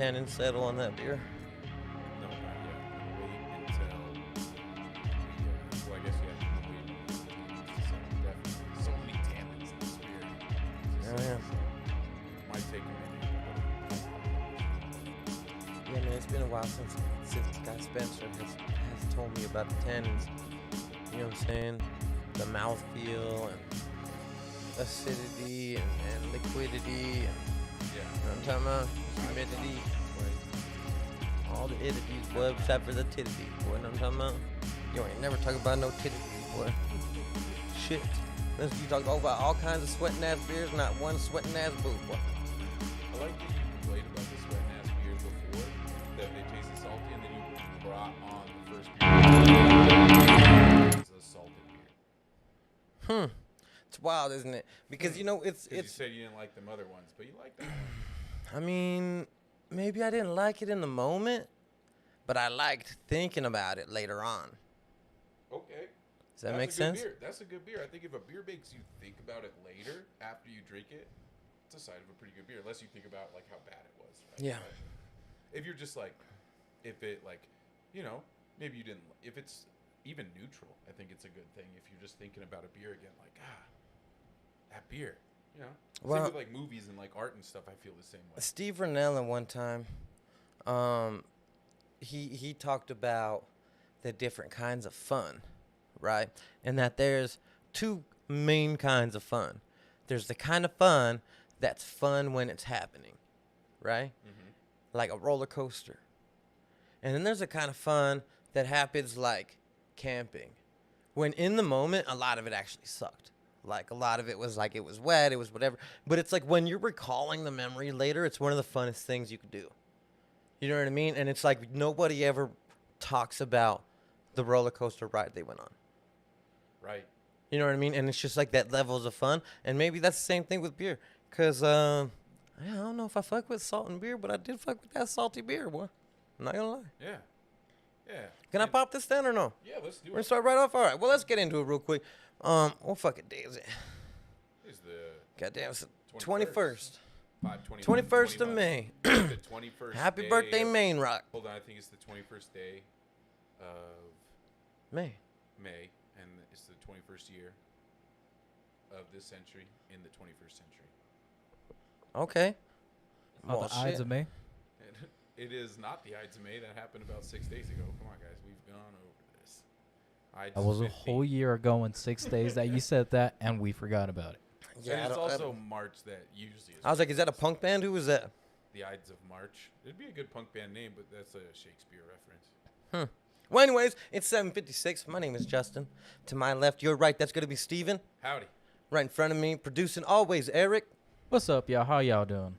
tannins settle on that beer? No, not yet. Wait until. Well, I guess you have to wait until tannins to settle. Definitely. So many tannins in this beer. Oh, yeah. Might take a minute. Yeah, man, it's been a while since Guy Spencer has told me about the tannins. You know what I'm saying? The mouthfeel and acidity and liquidity and Yeah. you know what I'm talking about? Humidity. All the itties, boy, except for the titties, boy. You know what I'm talking about? You ain't never talk about no titties, boy. Shit. Listen, you talk about all kinds of sweating ass beers, not one sweating ass boob, boy. I like that you complained about the sweat and ass beers before, that they tasted salty, and then you brought on the first beer. It's a salted beer. It's wild, isn't it? Because, you know, it's... You said you didn't like them other ones, but you like that one. I mean, maybe I didn't like it in the moment, but I liked thinking about it later on. Okay. Does that make sense? Beer. That's a good beer. I think if a beer makes you think about it later, after you drink it, it's a sign of a pretty good beer. Unless you think about like how bad it was. Right? Yeah. But if you're just like, if it like, you know, maybe you didn't. If it's even neutral, I think it's a good thing. If you're just thinking about a beer again, like that beer, you know. Well, same with like movies and like art and stuff. I feel the same way. Steve Rinella one time, he talked about the different kinds of fun, right? And that there's two main kinds of fun. There's the kind of fun that's fun when it's happening, right? Mm-hmm. Like a roller coaster. And then there's a kind of fun that happens like camping, when in the moment, a lot of it actually sucked. Like, a lot of it was like, it was wet, it was whatever. But it's like, when you're recalling the memory later, it's one of the funnest things you could do. You know what I mean? And it's like, nobody ever talks about the roller coaster ride they went on. Right. You know what I mean? And it's just like that levels of fun. And maybe that's the same thing with beer. Because, I don't know if I fuck with salt and beer, but I did fuck with that salty beer, boy. I'm not gonna lie. Yeah. Yeah. Can I pop this then or no? Yeah, let's do We're gonna it. start right off? All right, well, let's get into it real quick. What fucking day is it? Is the Goddamn, it's the 21st. 21st of May. the 21st Happy day birthday, of, Main Rock. Hold on, I think it's the 21st day of May. May, and it's the 21st year of this century in the 21st century. Okay. Oh, the Ides of May? And it is not the Ides of May. That happened about 6 days ago. Come on, guys. We've gone over this. Ides That was a 15. whole year ago in 6 days that you said that, and we forgot about it. Yeah, and I it's don't- also March that usually is. I was like, is that a punk band? Who was that? The Ides of March. It'd be a good punk band name, but that's a Shakespeare reference. Well, anyways, it's 7:56. My name is Justin. To my left, your right, that's going to be Steven. Howdy. Right in front of me, producing always Eric. What's up, y'all? How y'all doing?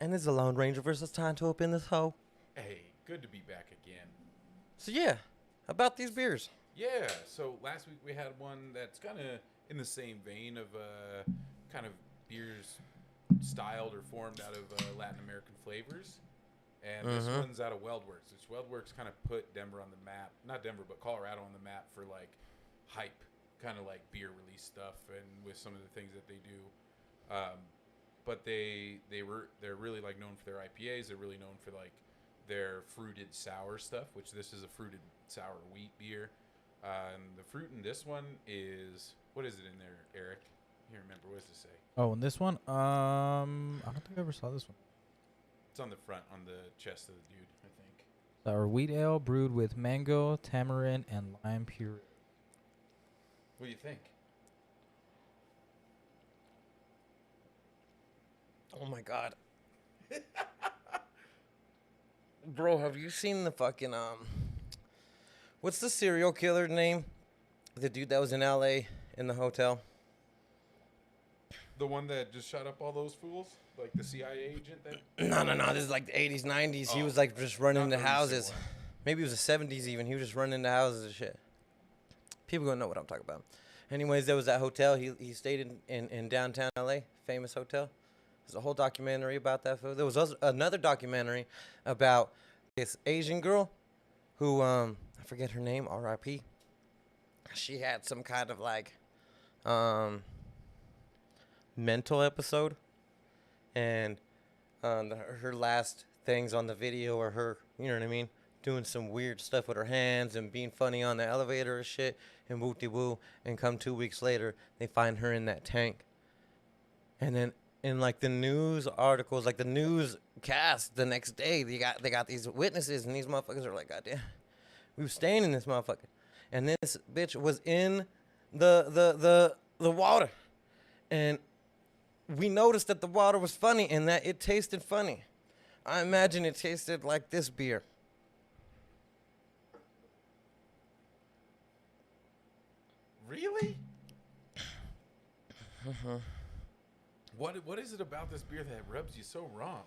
And this is the Lone Ranger versus Tonto up in this hoe. Hey, good to be back again. So, yeah, about these beers. Yeah, so last week we had one that's kind of in the same vein of kind of beers styled or formed out of Latin American flavors. And this one's out of Weldworks, which Weldworks kind of put Denver on the map. Not Denver, but Colorado on the map for like hype, kind of like beer release stuff and with some of the things that they do. But they're really like known for their IPAs. They're really known for like their fruited sour stuff, which this is a fruited sour wheat beer. And the fruit in this one is, what is it in there, Eric? You remember, what does it say? Oh, and this one? I don't think I ever saw this one. It's on the front, on the chest of the dude, I think. Sour wheat ale brewed with mango, tamarind, and lime puree. What do you think? Oh, my God. Bro, have you seen the fucking, what's the serial killer name? The dude that was in L.A. in the hotel? The one that just shot up all those fools? Like the CIA agent that? No. This is like the 80s, 90s. He Oh, was like just running not into the recent houses. one. Maybe it was the 70s even. He was just running into houses and shit. People gonna know what I'm talking about. Anyways, there was that hotel. He stayed in downtown LA, famous hotel. There's a whole documentary about that food. There was also another documentary about this Asian girl who, I forget her name, R.I.P. She had some kind of like mental episode. And her last things on the video are her, you know what I mean, doing some weird stuff with her hands and being funny on the elevator and shit and woo. And come 2 weeks later, they find her in that tank. And then in like the news articles, like the newscast the next day, they got these witnesses, and these motherfuckers are like, goddamn, we were staying in this motherfucker, and this bitch was in the water, and we noticed that the water was funny and that it tasted funny. I imagine it tasted like this beer. Really? What is it about this beer that rubs you so wrong?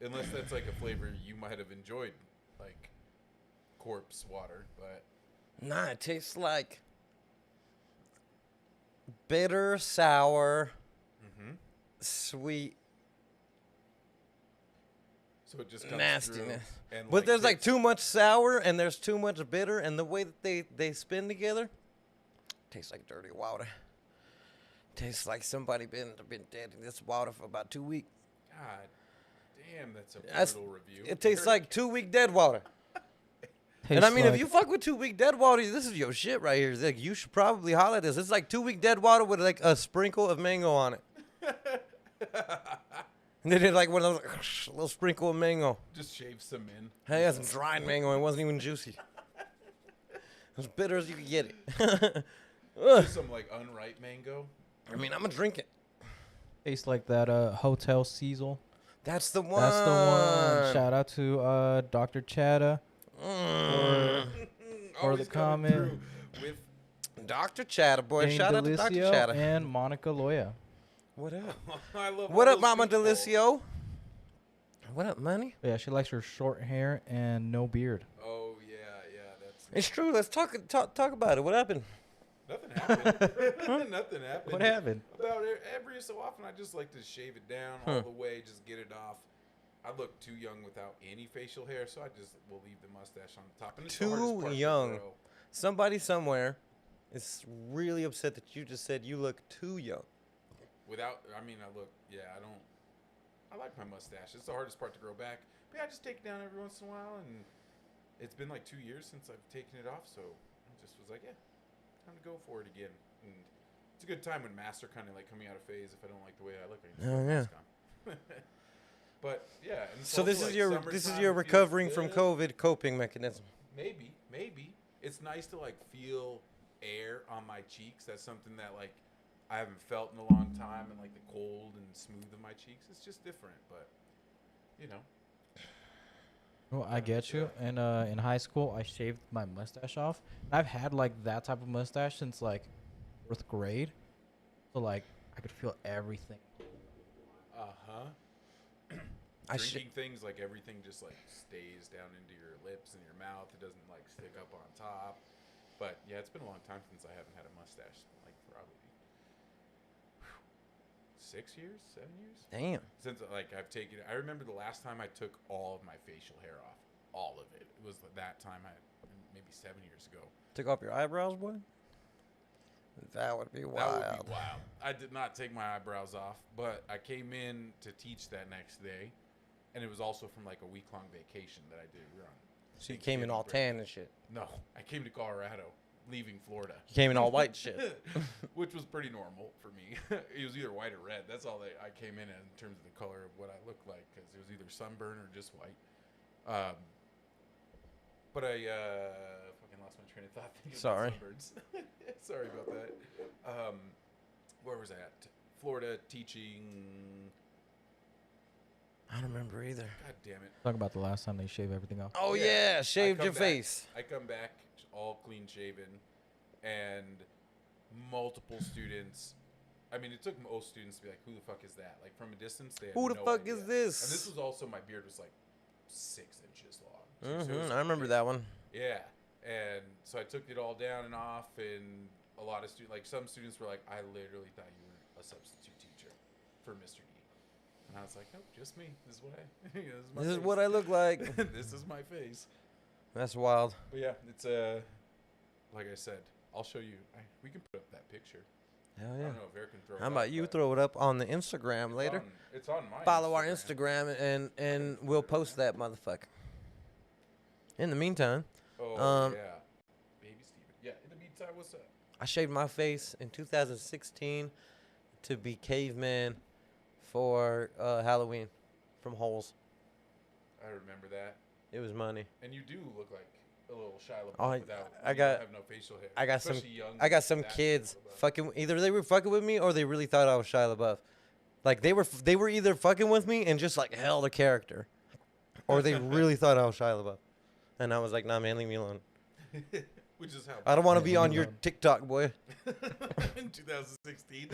Unless that's like a flavor you might have enjoyed, like corpse water, but Nah, it tastes like bitter, sour, sweet so it just comes nastiness. through and But there's like hits- too much sour and there's too much bitter, and the way that they spin together tastes like dirty water. Tastes like somebody been dead in this water for about 2 weeks. God damn, that's a That's- brutal review. It tastes like 2-week dead water. And I Tastes mean, if like- you fuck with 2-week dead water, this is your shit right here. It's like, you should probably holler at this. It's like 2-week dead water with like a sprinkle of mango on it. And they did like one of those little sprinkle of mango. Just shave some in. Hey, that's some dried mango. It wasn't even juicy. As bitter as you could get it. Ugh. Some like unripe mango. I mean, I'm gonna drink it. Tastes like that Hotel Cecil. That's the one. That's the one. Shout out to Dr. Chatta Mm. or Always the coming comment. through with Dr. Chatter, boy. Jane Shout out to Dr. Delicio Chatter. and Monica Loya. What up? I love What all up, those Mama people. Delicio? What up, money? Yeah, she likes her short hair and no beard. Oh yeah, that's It's true. Let's talk about it. What happened? nothing happened. Nothing happened. What happened? About every so often, I just like to shave it down all the way, just get it off. I look too young without any facial hair, so I just will leave the mustache on the top. And it's the hardest Too part to young. grow. Somebody somewhere is really upset that you just said you look too young. Without, I mean, I like my mustache. It's the hardest part to grow back. But yeah, I just take it down every once in a while, and it's been like 2 years since I've taken it off, so I just was like, yeah, time to go for it again. And it's a good time when masks are kind of like coming out of phase. If I don't like the way I look, I can just Oh, put a yeah. mask on. But yeah, and it's So this also, is like, your this is summertime, your it feels recovering from good. COVID coping mechanism. Maybe. It's nice to like feel air on my cheeks. That's something that like I haven't felt in a long time, and like the cold and smooth of my cheeks. It's just different, but you know. Well, I get you. And in high school, I shaved my mustache off. I've had like that type of mustache since like 4th grade. So like I could feel everything. Drinking things like everything just like stays down into your lips and your mouth. It doesn't like stick up on top. But yeah, it's been a long time since I haven't had a mustache. Like probably 6 years, 7 years. Damn. Since like I've taken, I remember the last time I took all of my facial hair off, all of it. It was that time maybe 7 years ago. Took off your eyebrows, boy? That would be wild. That would be wild. I did not take my eyebrows off, but I came in to teach that next day, and it was also from like a week-long vacation that I did. We were on. So you came in all tan and shit. No, I came to Colorado, leaving Florida. You came in all white shit. Which was pretty normal for me. It was either white or red. That's all I came in as in terms of the color of what I looked like, because it was either sunburn or just white. But I fucking lost my train of thought. thinking about Sorry. sunburns. Sorry about that. Where was I at? Florida teaching. I don't remember either. God damn it. Talk about the last time they shave everything off. Oh, Yeah. yeah. I Shaved come your back- face. I come back all clean shaven, and multiple students. I mean, it took most students to be like, "Who the fuck is that?" Like from a distance, they had Who the no fuck idea. is this? And this was also my beard was like 6 inches long. So it was I remember that one. Yeah, and so I took it all down and off, and a lot of students, like some students, were like, "I literally thought you were a substitute teacher for Mr. D." And I was like, "Nope, just me. This is what I. This is what I look like. This is my face." That's wild. But yeah, it's like I said, I'll show you. We can put up that picture. Hell I yeah. don't know if Eric can throw it How about up, you but throw it up on the Instagram later? It's on my Follow our Instagram and we'll post that motherfucker. In the meantime, Oh, um, yeah. Baby Steven. Yeah, in the meantime, what's up? I shaved my face in 2016 to be caveman for Halloween from Holes. I remember that. It was money. And you do look like a little Shia LaBeouf Oh, without. I you got- don't have no facial hair. I got some. Especially young. I got some that kids Shia LaBeouf. fucking. Either they were fucking with me or they really thought I was Shia LaBeouf. Like they were either fucking with me and just like held a character, or they really thought I was Shia LaBeouf. And I was like, nah, man, leave me alone. Which is how. I don't want to Yeah, be on leave me your alone. TikTok, boy. in 2016.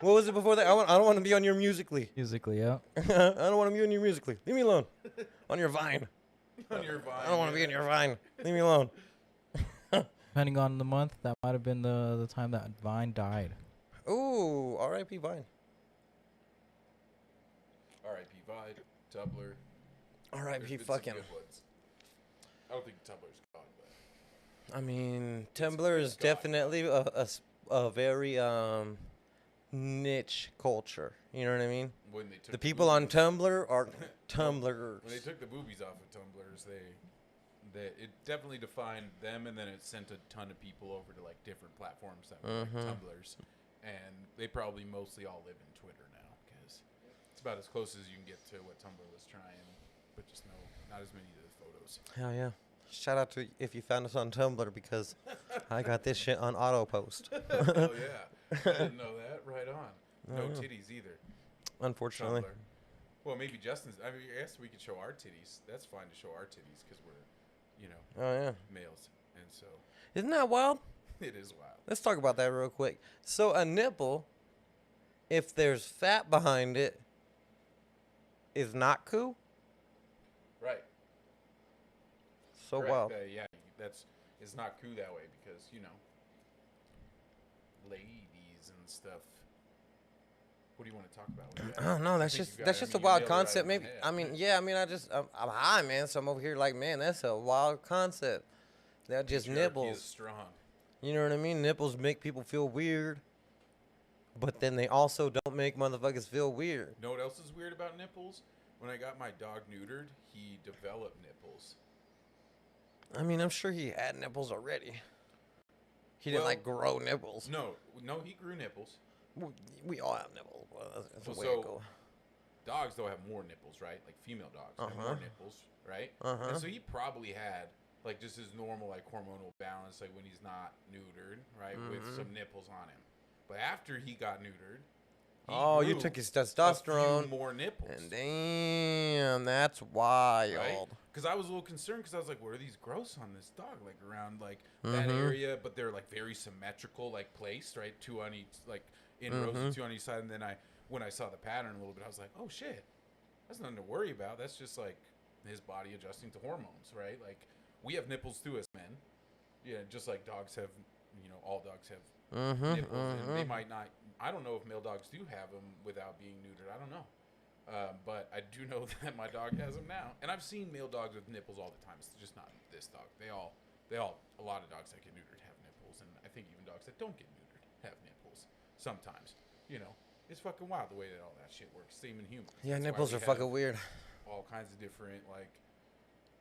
What was it before that? I don't want to be on your Musically. Musically, yeah. I don't want to be on your Musically. Leave me alone. On your Vine. on your Vine. I don't want to be yeah. on your Vine. Leave me alone. Depending on the month, that might have been the time that Vine died. Ooh, R.I.P. Vine. R.I.P. Vine, Tumblr. There's R.I.P. been some fucking. good ones. I don't think Tumblr's gone, but I mean, Tumblr is definitely a very niche culture. You know what I mean? when they took The people on boobies- Tumblr are Tumblers. when they took the boobies off of Tumblrs, they it definitely defined them, and then it sent a ton of people over to like different platforms that were like Tumblrs, and they probably mostly all live in Twitter now because it's about as close as you can get to what Tumblr was trying, but just not as many of the photos. Hell yeah. Shout out to if you found us on Tumblr because I got this shit on auto post. Oh yeah, I didn't know that. Right on. No yeah. titties either. Unfortunately. Tumblr. Well, maybe Justin's. I mean, I guess we could show our titties. That's fine to show our titties because we're, Oh yeah. males, and so Isn't that wild? it is wild. Let's talk about that real quick. So a nipple, if there's fat behind it, is not cool. Right. So Correct. wild. Yeah, it's not cool that way because ladies and stuff. What do you want to talk about? With that? I don't know. That's think just you got that's it. just I a mean, you wild nailed it right concept. on the Maybe head. I mean yeah. I mean I'm high, man. So I'm over here like, man, that's a wild concept. They're just Patriarchy nipples. is strong. You know what I mean? Nipples make people feel weird, but then they also don't make motherfuckers feel weird. You know what else is weird about nipples? When I got my dog neutered, he developed nipples. I mean, I'm sure he had nipples already. He didn't Well, like grow nipples. No, he grew nipples. We all have nipples. Well, that's a Well, way so- to go. Dogs though have more nipples, right? Like female dogs have more nipples, right? Uh-huh. And so he probably had like just his normal like hormonal balance, like when he's not neutered, right, with some nipples on him. But after he got neutered, he Oh, you grew took his a few testosterone. more nipples. And damn, that's wild. Right? Because I was a little concerned because I was like, what are these growths on this dog? Like around like Mm-hmm. that area, but they're like very symmetrical, like placed, right? Two on each, like in rows Mm-hmm. of two on each side. And then when I saw the pattern a little bit, I was like, oh shit, that's nothing to worry about. That's just like his body adjusting to hormones, right? Like we have nipples too as men. Yeah, just like dogs have, all dogs have nipples. And they might not, I don't know if male dogs do have them without being neutered. I don't know. But I do know that my dog has them now, and I've seen male dogs with nipples all the time. It's just not this dog. They all, a lot of dogs that get neutered have nipples, and I think even dogs that don't get neutered have nipples sometimes. It's fucking wild the way that all that shit works. Same in humans. Yeah, That's why nipples we are fucking have weird. all kinds of different like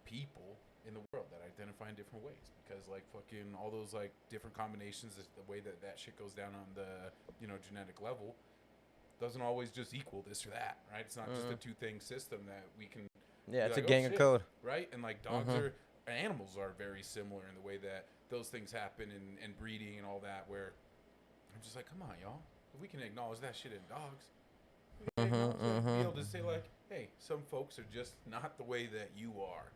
people in the world that identify in different ways because like fucking all those like different combinations, the way that shit goes down on the genetic level doesn't always just equal this or that, right? It's not just a two-thing system that we can. Yeah, be it's a like, gang oh, of shit, code. right? And like dogs animals are very similar in the way that those things happen and breeding and all that. Where I'm just like, come on, y'all, if we can acknowledge that shit in dogs, we can acknowledge that, be able to say like, hey, some folks are just not the way that you are,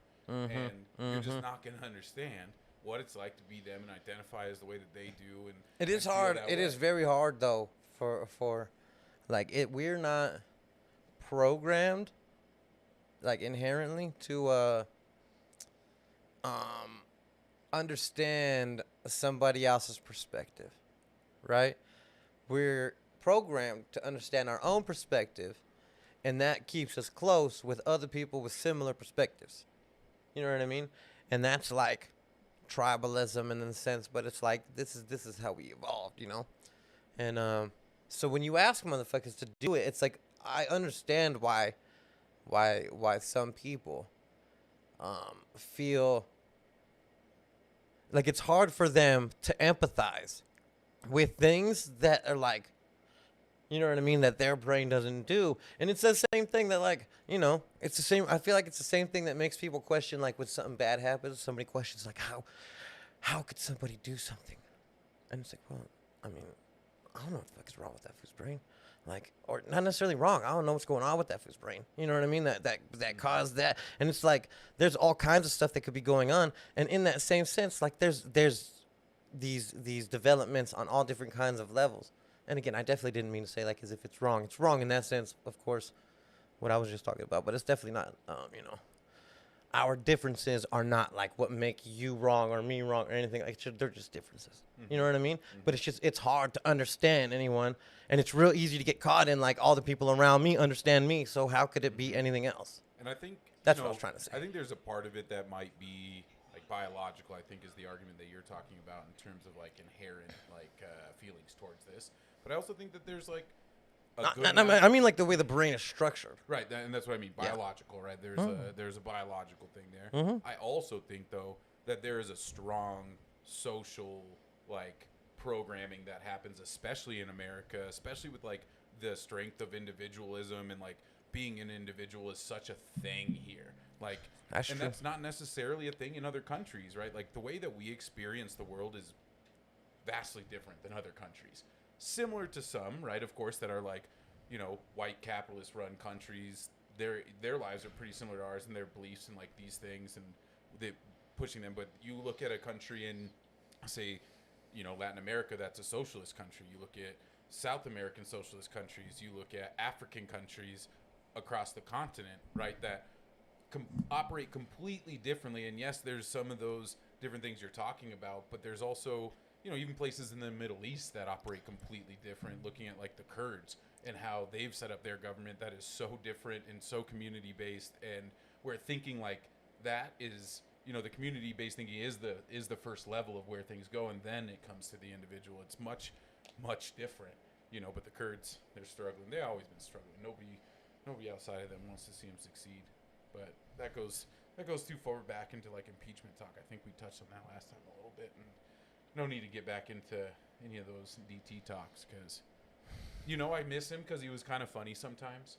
and you're just not gonna understand what it's like to be them and identify as the way that they do. And It is and feel hard. that It way. is very hard though for like it. We're not programmed like inherently to understand somebody else's perspective, right? We're programmed to understand our own perspective, and that keeps us close with other people with similar perspectives. You know what I mean? And that's like tribalism in the sense, but it's like this is how we evolved, you know. And so when you ask motherfuckers to do it, it's like I understand why some people feel like it's hard for them to empathize with things that are like, you know what I mean, that their brain doesn't do. And it's the same thing that, like, you know, it's the same. I feel like it's the same thing that makes people question, like, when something bad happens, somebody questions, like, how could somebody do something? And it's like, well, I mean, I don't know what the fuck is wrong with that fool's brain. Like, or not necessarily wrong. I don't know what's going on with that fool's brain. You know what I mean? That caused that. And it's like, there's all kinds of stuff that could be going on. And in that same sense, like, there's these developments on all different kinds of levels. And again, I definitely didn't mean to say, like, as if it's wrong. It's wrong in that sense, of course, what I was just talking about. But it's definitely not, you know, our differences are not like what make you wrong or me wrong or anything. Like, they're just differences. You know what I mean? But it's hard to understand anyone, and it's real easy to get caught in, like, all the people around me understand me, so how could it be anything else? And I think That's what I was trying to say. I think there's a part of it that might be like biological. I think is the argument that you're talking about in terms of like inherent like feelings towards this. But I also think that there's like I mean, like, the way the brain is structured. right, and that's what I mean, biological. Right, there's a biological thing there. I also think though that there is a strong social like programming that happens, especially in America, especially with like the strength of individualism and like being an individual is such a thing here. Like, That's and true. that's not necessarily a thing in other countries, right? Like the way that we experience the world is vastly different than other countries. Similar to some, right? Of course, that are like, you know, white capitalist run countries. Their lives are pretty similar to ours and their beliefs and like these things and they pushing them. But you look at a country in, say, you know, Latin America, that's a socialist country. You look at South American socialist countries. You look at African countries across the continent, right? That operate completely differently. And yes, there's some of those different things you're talking about, but there's also, you know, even places in the Middle East that operate completely different, looking at like the Kurds and how they've set up their government that is so different and so community based. And we're thinking like that is, you know, the community based thinking is the first level of where things go. And then it comes to the individual. It's much, much different, you know, but the Kurds, they're struggling. They've always been struggling. Nobody outside of them wants to see them succeed. But that goes too far back into like impeachment talk. I think we touched on that last time a little bit, and no need to get back into any of those DT talks because, you know, I miss him because he was kind of funny sometimes,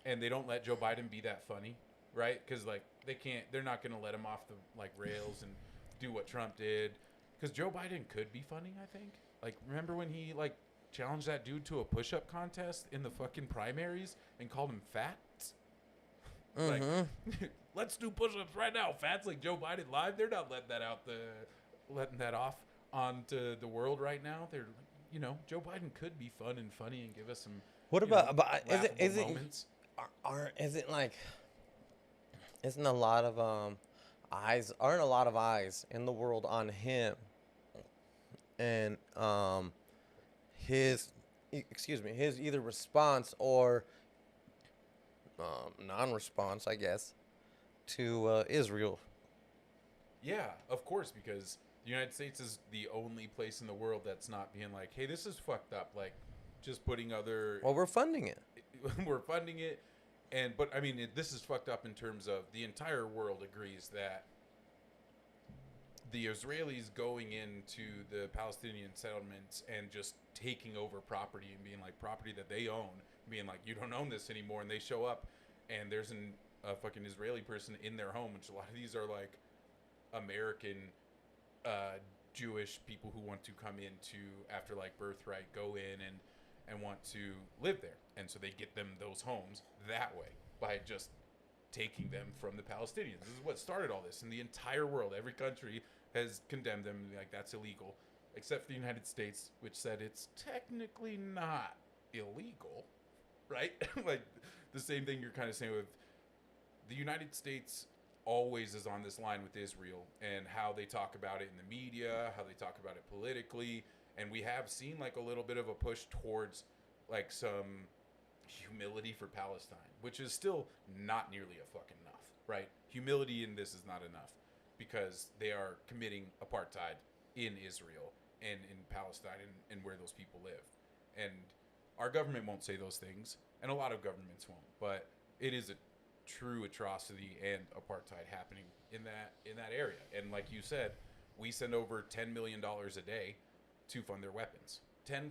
and they don't let Joe Biden be that funny, right? Because like they're not gonna let him off the like rails and do what Trump did, because Joe Biden could be funny. I think. Like, remember when he like challenged that dude to a push-up contest in the fucking primaries and called him fat? Like, let's do push-ups right now, fats. Like Joe Biden live, they're not letting that off onto the world right now. They're, you know, Joe Biden could be fun and funny and give us some. What about is it moments. is it like, isn't a lot of aren't a lot of eyes in the world on him and his either response or non-response, I guess, to Israel? Yeah, of course, because the United States is the only place in the world that's not being like, hey, this is fucked up. Like, just putting other. Well, we're funding it. We're funding it, but I mean, this is fucked up in terms of the entire world agrees that the Israelis going into the Palestinian settlements and just taking over property and being like property that they own, being like, you don't own this anymore, and they show up and there's a fucking Israeli person in their home, which a lot of these are like American Jewish people who want to come into after like birthright, go in and want to live there, and so they get them those homes that way by just taking them from the Palestinians. This is what started all this in the entire world. Every country has condemned them, like that's illegal, except for the United States, which said it's technically not illegal, right? Like the same thing you're kind of saying with the United States always is on this line with Israel and how they talk about it in the media, how they talk about it politically, and we have seen like a little bit of a push towards like some humility for Palestine, which is still not nearly a fucking enough, right? Humility in this is not enough. because they are committing apartheid in Israel and in Palestine and where those people live. And our government won't say those things, and a lot of governments won't. But it is a true atrocity and apartheid happening in that area. And like you said, we send over $10 million a day to fund their weapons. $10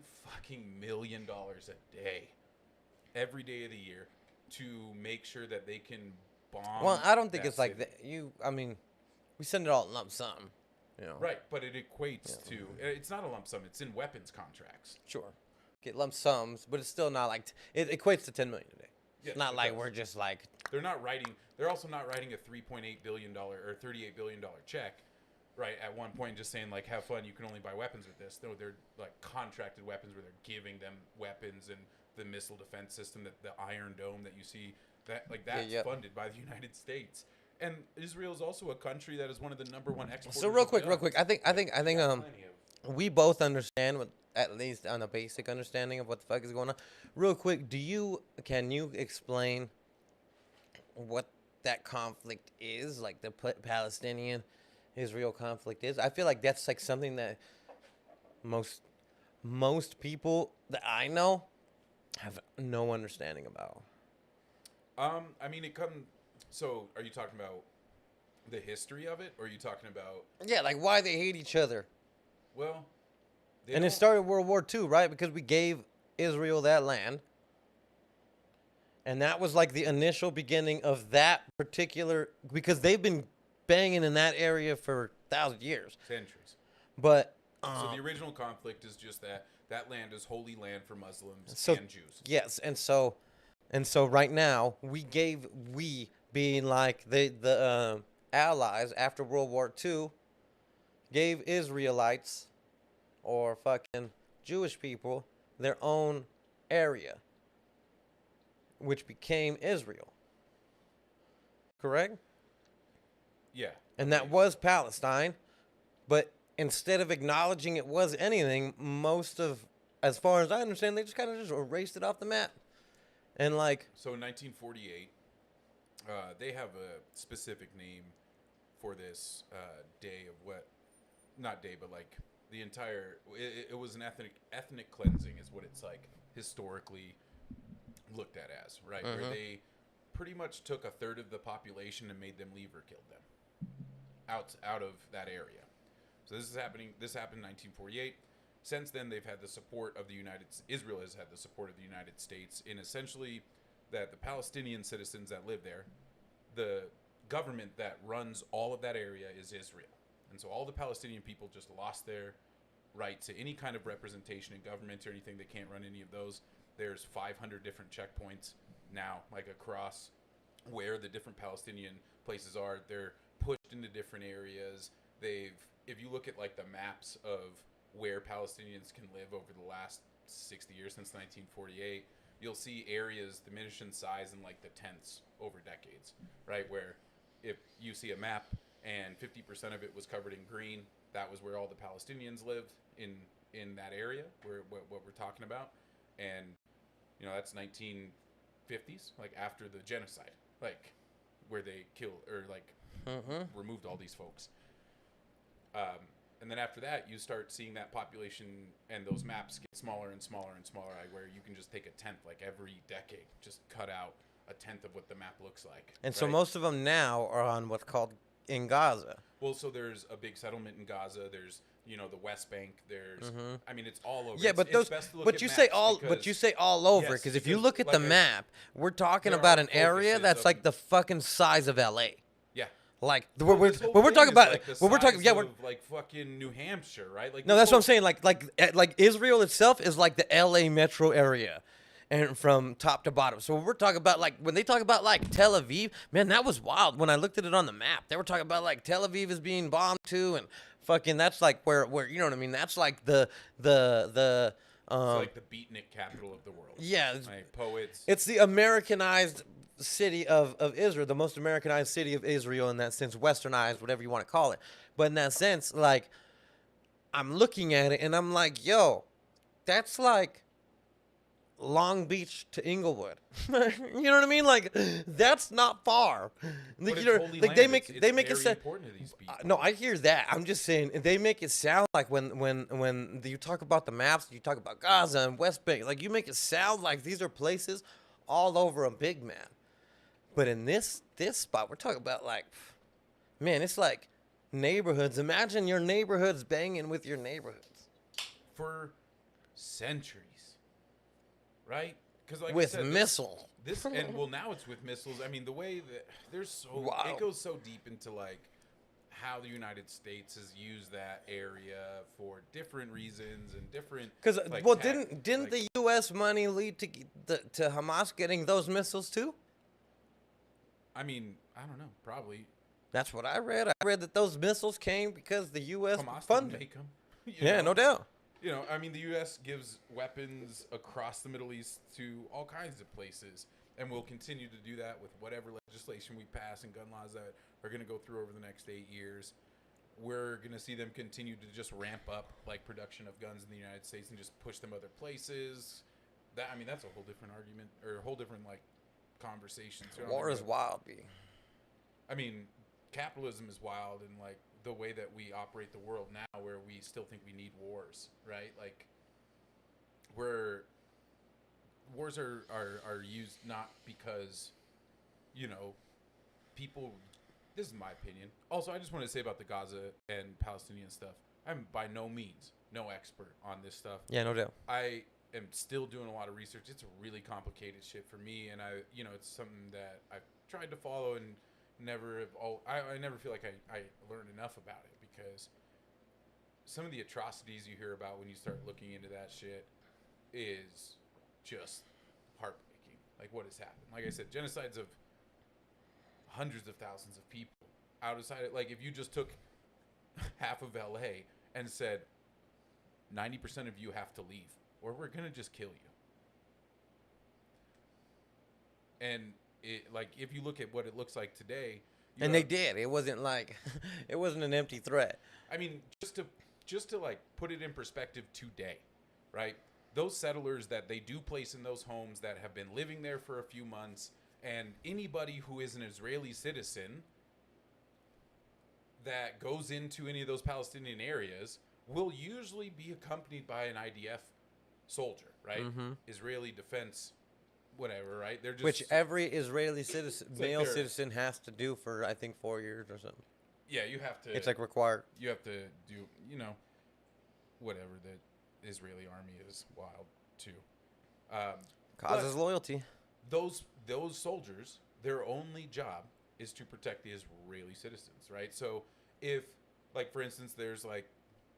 million a day, every day of the year, to make sure that they can bomb. Well, I don't think that it's like city. that. I mean, we send it all in lump sum. You know. Right, but it equates to. It's not a lump sum. It's in weapons contracts. Sure. Get lump sums, but it's still not like it equates to 10 million a day. Yes, It's not it like does. we're just like They're not writing. They're also not writing a $3.8 billion or $38 billion check, right? At one point, just saying like, "Have fun. You can only buy weapons with this." No, they're like contracted weapons where they're giving them weapons and the missile defense system, that the Iron Dome that you see, that's funded by the United States. And Israel is also a country that is one of the number one exporters. So real of quick, guns. I think Plenty of- we both understand what, at least on a basic understanding of what the fuck is going on. Real quick, can you explain what that conflict is, like the Palestinian Israel conflict is? I feel like that's like something that most people that I know have no understanding about. I mean, it comes. So, are you talking about the history of it, or are you talking about? Yeah, like why they hate each other. Well, And don't- it started World War II, right? Because we gave Israel that land. And that was like the initial beginning of that particular, because they've been banging in that area for 1,000 years. centuries. But So the original conflict is just that land is holy land for Muslims So- and Jews. yes, and so right now we being like the allies after World War II gave Israelites or fucking Jewish people their own area, which became Israel. Correct? Yeah. And that was Palestine, but instead of acknowledging it was anything, as far as I understand, they just kind of just erased it off the map. And like, So in 1948, they have a specific name for this day of what, not day, but like the entire. It was an ethnic cleansing, is what it's like historically looked at as, right? Where they pretty much took a third of the population and made them leave or killed them out of that area. So this happened in 1948. Since then, they've had the support of Israel has had the support of the United States in essentially that the Palestinian citizens that live there, the government that runs all of that area is Israel. And so all the Palestinian people just lost their right to any kind of representation in government or anything. They can't run any of those. There's 500 different checkpoints now, like across where the different Palestinian places are. They're pushed into different areas. If you look at like the maps of where Palestinians can live over the last 60 years since 1948, you'll see areas diminish in size in like the tenths over decades, right? Where if you see a map and 50% of it was covered in green, that was where all the Palestinians lived in that area, where what we're talking about. And that's 1950s, like after the genocide, like where they killed or like removed all these folks. And then after that, you start seeing that population and those maps get smaller and smaller and smaller, where you can just take a tenth, like every decade, just cut out a tenth of what the map looks like. and so right? most of them now are on what's called in Gaza. Well, so there's a big settlement in Gaza. There's the West Bank. There's I mean, it's all over. Yeah, It's- but it's those, best to look but at you maps say all, over, Yes, because if you because look at the like map, we're talking there about are an area focuses that's of- like the fucking size of LA. Yeah. Like Well, we're this whole talking thing is about like the when we're talking, size yeah, we're of, like fucking New Hampshire, right? Like no, this that's what I'm whole- saying. Like Israel itself is like the LA metro area, and from top to bottom. So when we're talking about like when they talk about like Tel Aviv, man, that was wild. When I looked at it on the map, they were talking about like Tel Aviv is being bombed too, and fucking that's like where you know what I mean. That's like the It's like the beatnik capital of the world. yeah. Like poets. It's the Americanized city of Israel, the most Americanized city of Israel in that sense, westernized, whatever you want to call it. But in that sense, like, I'm looking at it and I'm like, yo, that's like Long Beach to Inglewood. You know what I mean? Like, that's not far. But Like, it's you know, holy like land. they make It's they make it very sound. important to these people. No, I hear that. I'm just saying they make it sound like when you talk about the maps, you talk about Gaza and West Bank, like you make it sound like these are places all over a big man. But in this spot, we're talking about like, man, it's like neighborhoods. Imagine your neighborhoods banging with your neighborhoods For centuries, right? Because like I with said, missile. this and well now it's with missiles. I mean the way that there's so Wow. it goes so deep into like how the United States has used that area for different reasons and different. Because like, well, tac- didn't like, the U.S. money lead to Hamas getting those missiles too? I mean I don't know, probably That's what I read. I read that those missiles came because the U.S. Hamas didn't funded. make them. Yeah, no doubt. You know, I mean, the U.S. gives weapons across the Middle East to all kinds of places, and we'll continue to do that with whatever legislation we pass and gun laws that are going to go through over the next 8 years. We're going to see them continue to just ramp up like production of guns in the United States and just push them other places. That I mean, that's a whole different argument or a whole different like conversation. So I don't War think is wild, B. I mean, capitalism is wild and like the way that we operate the world now where we still think we need wars, right? Like wars are used not because, you know, people this is my opinion. Also, I just want to say about the Gaza and Palestinian stuff. I'm by no means no expert on this stuff. Yeah, no doubt. I am still doing a lot of research. It's a really complicated shit for me, and it's something that I've tried to follow and never have. I never feel like I learned enough about it because some of the atrocities you hear about when you start looking into that shit is just heartbreaking. Like what has happened. Like I said, genocides of hundreds of thousands of people outside. Like if you just took half of LA and said 90% of you have to leave, or we're gonna just kill you. And like if you look at what it looks like today, And they did. It wasn't like it wasn't an empty threat. I mean, just to like put it in perspective today, right? Those settlers that they do place in those homes that have been living there for a few months, and anybody who is an Israeli citizen that goes into any of those Palestinian areas will usually be accompanied by an IDF soldier, right? Mm-hmm. Israeli defense, whatever, right? They're just Which every Israeli citizen, like male they're- citizen, has to do for I think 4 years or something. yeah, you have to. It's like required. you have to do, whatever. The Israeli army is wild too. Causes But loyalty. those soldiers, their only job is to protect the Israeli citizens, right? So if, like, for instance, there's like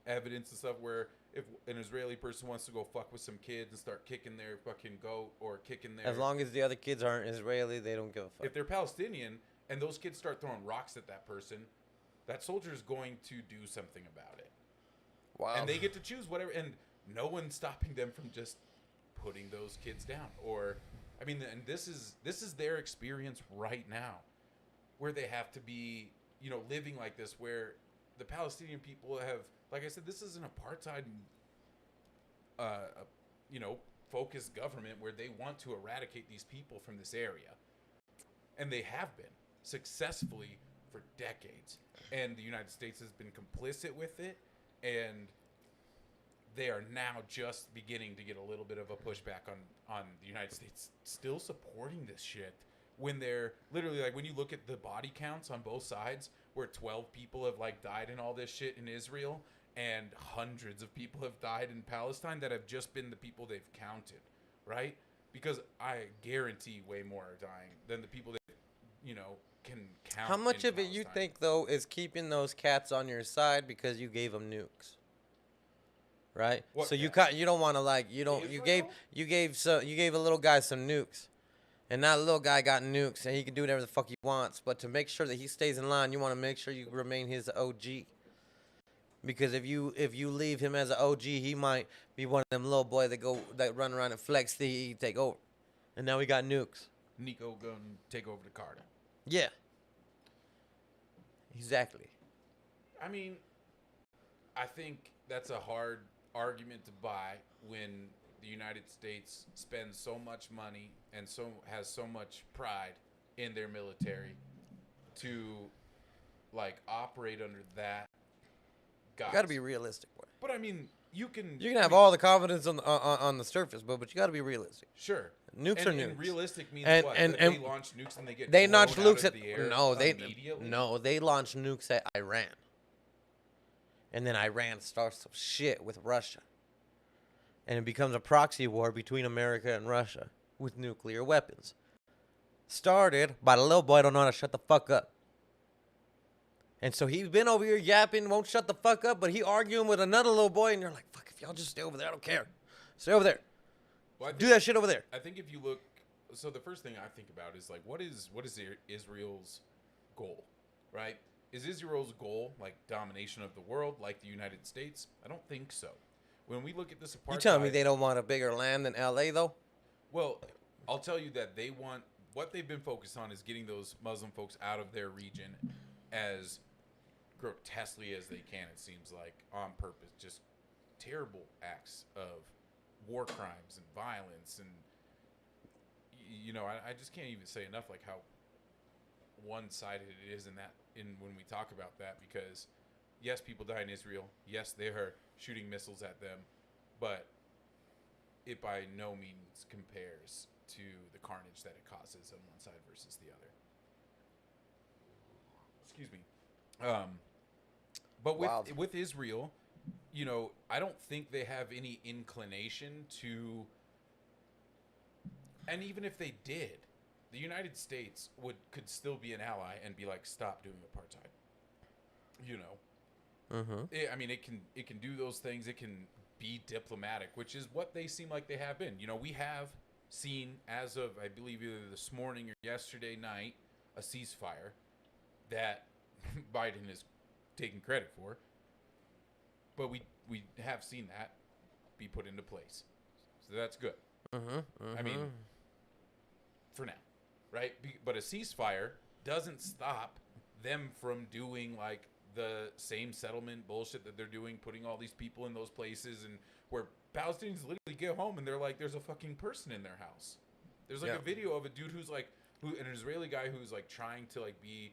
evidence and stuff where if an Israeli person wants to go fuck with some kids and start kicking their fucking goat or kicking their, As long as the other kids aren't Israeli, they don't give a fuck. if they're Palestinian and those kids start throwing rocks at that person, that soldier is going to do something about it. Wow. And they get to choose whatever, and no one's stopping them from just putting those kids down. Or, I mean, and this is their experience right now, where they have to be, living like this, where the Palestinian people have, like I said, this is an apartheid, focused government where they want to eradicate these people from this area, and they have been successfully for decades, and the United States has been complicit with it, and they are now just beginning to get a little bit of a pushback on the United States still supporting this shit when they're literally, like, when you look at the body counts on both sides where 12 people have like died in all this shit in Israel and hundreds of people have died in Palestine that have just been the people they've counted, right? Because I guarantee way more are dying than the people that can count. How much in of it you Palestine. think though is keeping those cats on your side because you gave them nukes? Right? What So you cat? you don't want to like you gave a little guy some nukes. And that little guy got nukes and he can do whatever the fuck he wants, but to make sure that he stays in line, you want to make sure you remain his OG. Because if you leave him as an OG, he might be one of them little boy that run around and flex the take over. And now we got nukes. Nico gonna take over the Carter. Yeah. Exactly. I mean, I think that's a hard argument to buy when the United States spends so much money and has so much pride in their military to like operate under that guise. You got to be realistic, boy. But I mean, you can have all the confidence on the surface, but you got to be realistic. Sure. Nukes are nukes. And realistic means And- what? and- That and they launch nukes and they get They blown launched nukes out at of the air immediately? they launched nukes at Iran, and then Iran starts some shit with Russia, and it becomes a proxy war between America and Russia with nuclear weapons. Started by the little boy don't know how to shut the fuck up, and so he's been over here yapping, won't shut the fuck up, but he arguing with another little boy, and you're like, fuck, if y'all just stay over there, I don't care, stay over there, Well, do that shit over there. I think if you look, so the first thing I think about is like, what is Israel's goal, right? Is Israel's goal like domination of the world, like the United States? I don't think so. When we look at this apartheid, You telling me they don't want a bigger land than LA though? well, I'll tell you that they want, what they've been focused on is getting those Muslim folks out of their region as grotesquely as they can, it seems like, on purpose. Just terrible acts of war crimes and violence. And, you know, I just can't even say enough, like, how one-sided it is when we talk about that, because, yes, people die in Israel. Yes, they are shooting missiles at them. But it by no means compares to the carnage that it causes on one side versus the other. Excuse me. But Wild. with Israel, you know, I don't think they have any inclination to, and even if they did, the United States could still be an ally and be like, stop doing apartheid. You know, I mean, it can do those things. It can be diplomatic, which is what they seem like they have been. You know, we have seen, as of, I believe, either this morning or yesterday night, a ceasefire that Biden is taking credit for. But we have seen that be put into place. So that's good. I mean, for now, right? But a ceasefire doesn't stop them from doing, like, the same settlement bullshit that they're doing, putting all these people in those places, and where Palestinians literally get home and they're like, there's a fucking person in their house. There's like a video of a dude who's like, an Israeli guy who's like trying to like be,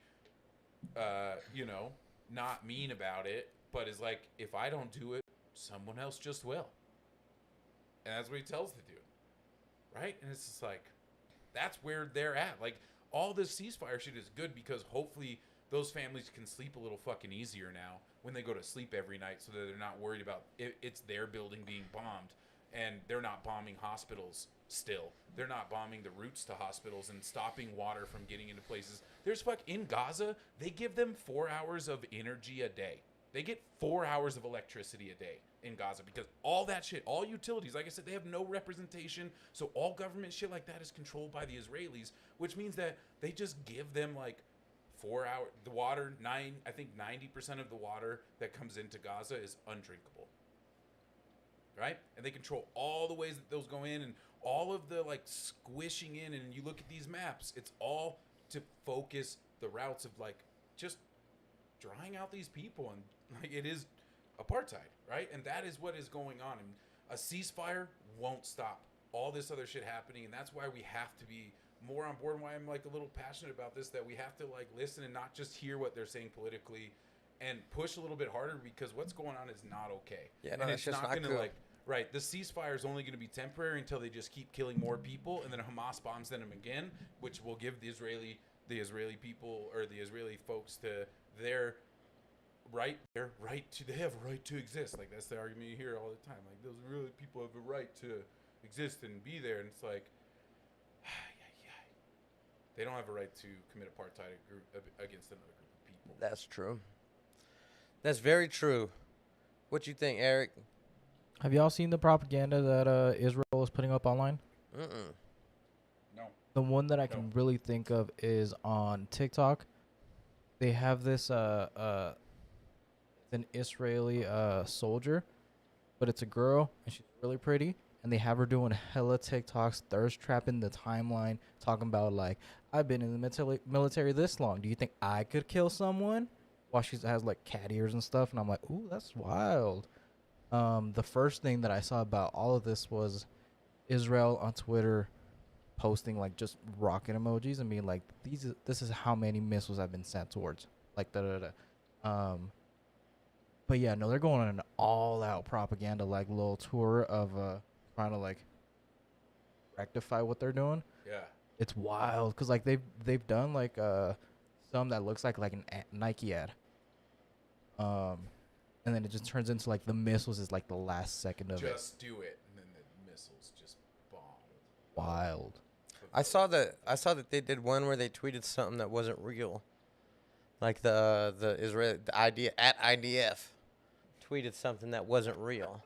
you know, not mean about it, but is like, if I don't do it, someone else just will. And that's what he tells the dude, right? And it's just like, that's where they're at. Like, all this ceasefire shit is good because hopefully those families can sleep a little fucking easier now when they go to sleep every night, so that they're not worried about it's their building being bombed, and they're not bombing hospitals still. They're not bombing the routes to hospitals and stopping water from getting into places. In Gaza, they give them 4 hours of energy a day. They get 4 hours of electricity a day in Gaza, because all that shit, all utilities, like I said, they have no representation. So all government shit like that is controlled by the Israelis, which means that they just give them like 4 hours. The water, I think 90% of the water that comes into Gaza is undrinkable. Right? And they control all the ways that those go in, and all of the like squishing in. And you look at these maps, it's all to focus the routes of like just drying out these people. And like, it is apartheid, right? And that is what is going on. And a ceasefire won't stop all this other shit happening. And that's why we have to be more on board, and why I'm like a little passionate about this, that we have to like listen and not just hear what they're saying politically, and push a little bit harder, because what's going on is not okay. Yeah, and no, it's it's just not not gonna cool. like, right, the ceasefire is only going to be temporary until they just keep killing more people, and then Hamas bombs them again, which will give the Israeli people, or the Israeli folks, to their right to, they have a right to exist. Like, that's the argument you hear all the time. Like, those really people have a right to exist and be there. And it's like, they don't have a right to commit apartheid against another group of people. That's true. That's very true. What you think, Eric? Have y'all seen the propaganda that Israel is putting up online? No. The one that I can really think of is on TikTok. They have this an Israeli soldier, but it's a girl, and she's really pretty. And they have her doing hella TikToks, thirst trapping the timeline, talking about like, I've been in the military this long. Do you think I could kill someone? While she has like cat ears and stuff. And I'm like, ooh, that's wild. The first thing that I saw about all of this was Israel on Twitter posting like just rocket emojis and being like, this is how many missiles have been sent towards, like da da da. But yeah, no, they're going on an all-out propaganda like little tour of trying to like rectify what they're doing. Yeah. It's wild because like they've done like some that looks like an Nike ad. And then it just turns into like the missiles is like the last second of it. Just do it, and then the missiles just bomb. Wild. I saw that they did one where they tweeted something that wasn't real. Like the Israel the idea at IDF tweeted something that wasn't real.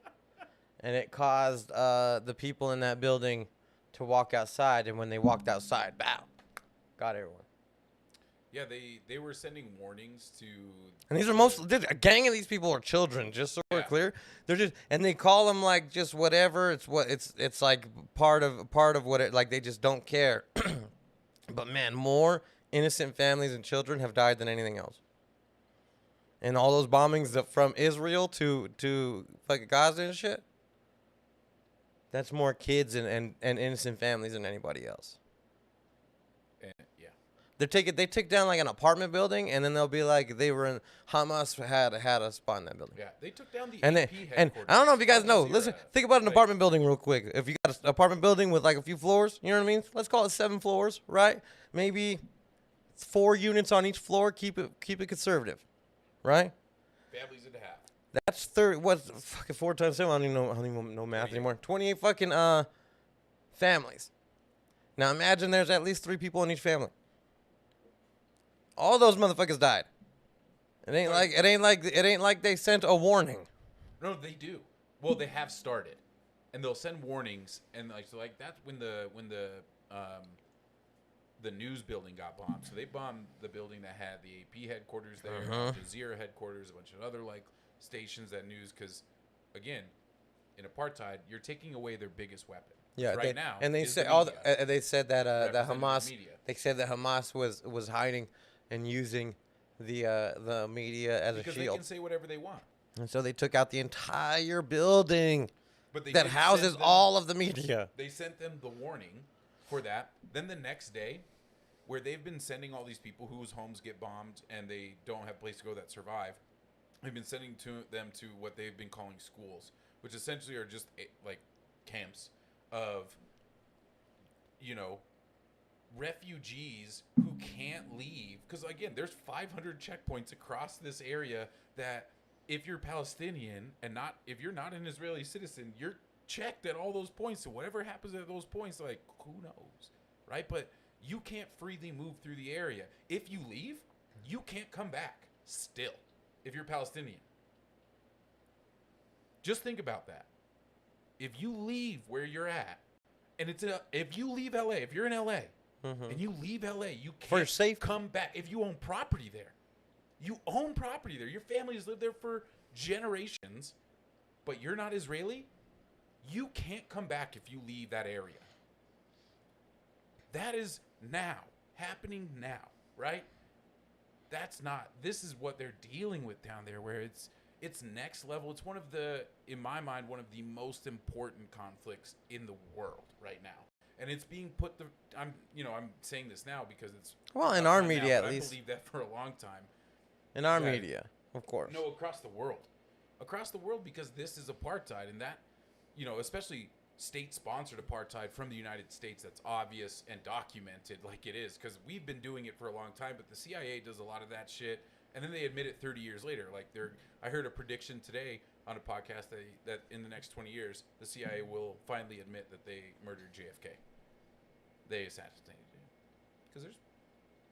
And it caused the people in that building to walk outside, and when they walked outside, bow, got everyone. Yeah, they were sending warnings to. And these are a gang of these people are children, just so we're clear. They're just, and they call them like just whatever. It's like part of what it, like they just don't care. But man, more innocent families and children have died than anything else. And all those bombings from Israel to like Gaza and shit. That's more kids and innocent families than anybody else. And, yeah. They take down like an apartment building, and then they'll be like they were in Hamas had a spot in that building. Yeah, they took down the And AP and headquarters. I don't know if you guys know. Al Listen, Jazeera. think about an Like, apartment building real quick. If you got an apartment building with like a few floors, you know what I mean? Let's call it 7 floors, right? Maybe 4 units on each floor. Keep it conservative, right? Families into half. That's 30. What's fucking 4 times 7? I don't even know math anymore. 28 fucking families. Now imagine there's at least 3 people in each family. All those motherfuckers died. It ain't like they sent a warning. No, they do. Well, they have started, and they'll send warnings, and like that's when the news building got bombed. So they bombed the building that had the AP headquarters there, Al Jazeera headquarters, a bunch of other like stations that news. Because again, in apartheid, you're taking away their biggest weapon. Yeah, Now. and they is said the media. they said that that Representative Hamas. media. They said that Hamas was hiding and using the media as Because a they shield, can say whatever they want. and so they took out the entire building But they that did houses send them- all of the media. They sent them the warning for that. Then the next day, where they've been sending all these people whose homes get bombed and they don't have a place to go that survive, they've been sending them to what they've been calling schools, which essentially are just like camps of, refugees who can't leave. Because again, there's 500 checkpoints across this area that if you're Palestinian and if you're not an Israeli citizen, you're checked at all those points. So whatever happens at those points, like, who knows, right? But you can't freely move through the area. If you leave, you can't come back still if you're Palestinian. Just think about that. If you leave where you're at, and if you leave LA, if you're in LA, and you leave LA, you For can't safety. come back. If you own property there, you own property there. Your family has lived there for generations, but you're not Israeli. You can't come back if you leave that area. That is happening now, right? This is what they're dealing with down there, where it's next level. It's in my mind, one of the most important conflicts in the world right now. And it's being I'm saying this now because it's Well, in up our now, media, but at least. I believe that for a long time. In our Yeah. media, of course. No, across the world, because this is apartheid, and that, especially state-sponsored apartheid from the United States. That's obvious and documented, like it is, because we've been doing it for a long time. But the CIA does a lot of that shit, and then they admit it 30 years later. Like I heard a prediction today on a podcast that in the next 20 years, the CIA will finally admit that they murdered JFK. They assassinated him. Because there's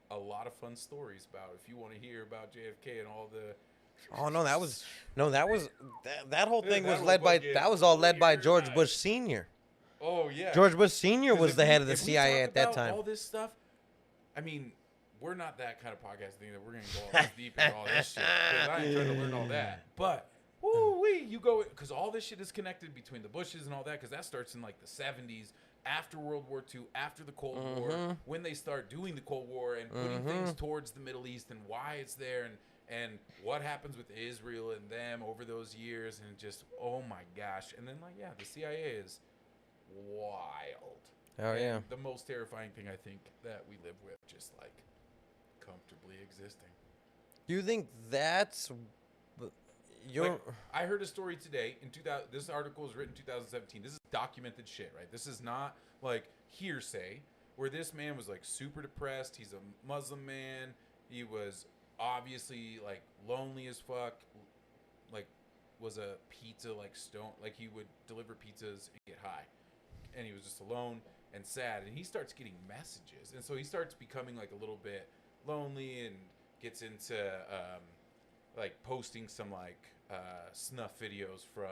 a lot of fun stories about, if you want to hear about JFK and all the. Oh no, that whole thing That was was led by fucking all led by weird, George man. Bush Senior. Oh yeah. George Bush Senior 'Cause was if the we- head of the if we CIA talk at that about time. All this stuff, I mean, we're not that kind of podcast thing that we're gonna go all this deep into all this shit. 'Cause I ain't trying to learn all that. But you go, because all this shit is connected between the Bushes and all that, because that starts in like the 70s, after World War II, after the Cold War, when they start doing the Cold War and putting things towards the Middle East and why it's there and what happens with Israel and them over those years, and just, oh my gosh. And then the CIA is wild. Oh, And yeah. the most terrifying thing I think that we live with, just like comfortably existing. You think that's your? Like, I heard a story today in 2000. This article was written in 2017. This is documented shit, right? This is not like hearsay. Where this man was like super depressed. He's a Muslim man. He was obviously like lonely as fuck. Like, was a pizza like stone. Like he would deliver pizzas and get high, and he was just alone and sad. And he starts getting messages, and so he starts becoming like a little bit lonely and gets into like posting some like snuff videos from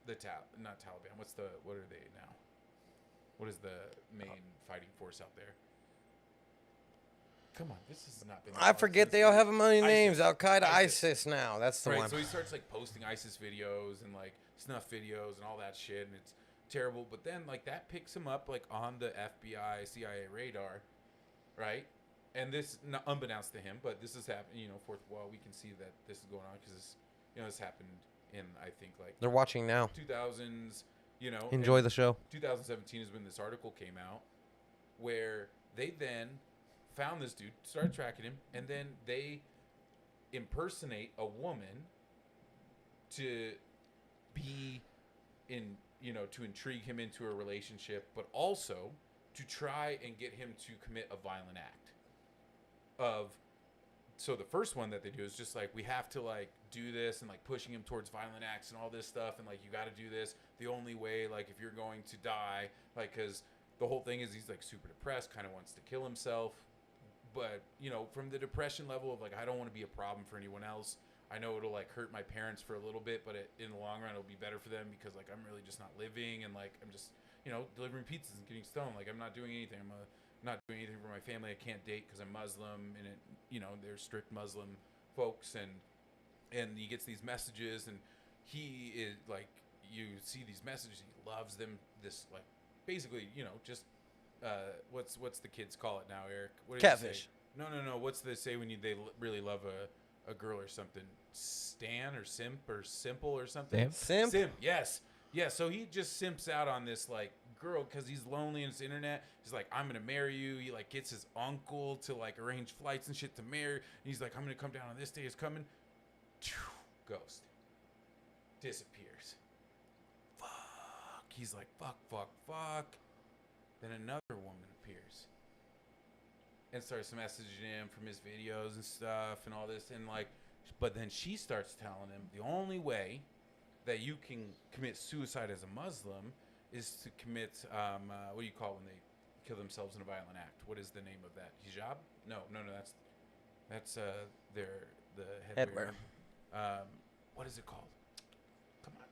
the not Taliban. What are they now? What is the main fighting force out there? Come on, this has not been. I forget they all have many names. ISIS. Al Qaeda, ISIS. Now that's the Right, one. so he starts like posting ISIS videos and like snuff videos and all that shit, and it's terrible. But then like that picks him up like on the FBI, CIA radar, right? And this, not unbeknownst to him, but this is happening. You know, fourth wall. We can see that this is going on because this happened in I think like They're watching now. 2000s. You know, Enjoy the show. 2017 is when this article came out, where they then found this dude, started tracking him, and then they impersonate a woman to be in, to intrigue him into a relationship, but also to try and get him to commit a violent act. So the first one that they do is just like, we have to like do this, and like pushing him towards violent acts and all this stuff, and like you got to do this the only way, like if you're going to die, like because the whole thing is he's like super depressed, kind of wants to kill himself, but from the depression level of like, I don't want to be a problem for anyone else. I know it'll like hurt my parents for a little bit, but in the long run it'll be better for them because like I'm really just not living, and like I'm just delivering pizzas and getting stoned. Like I'm not doing anything. I'm not doing anything for my family. I can't date because I'm Muslim, and they're strict Muslim folks, and he gets these messages, and he is like, you see these messages, he loves them. This like basically just what's the kids call it now, Eric? What do Catfish. No. What's they say when they really love a girl or something? Stan or simp or simple or something? Simp? Simp, yes. Yeah, so he just simps out on this like girl because he's lonely on his internet. He's like, I'm gonna marry you. He like gets his uncle to like arrange flights and shit to marry. And he's like, I'm gonna come down on this day. It's coming. Ghost. Disappears. Fuck. He's like, fuck. Then another woman appears and starts messaging him from his videos and stuff and all this, and like, but then she starts telling him the only way that you can commit suicide as a Muslim is to commit what do you call when they kill themselves in a violent act? What is the name of that? Hijab? No, that's the headwear. What is it called? Come on,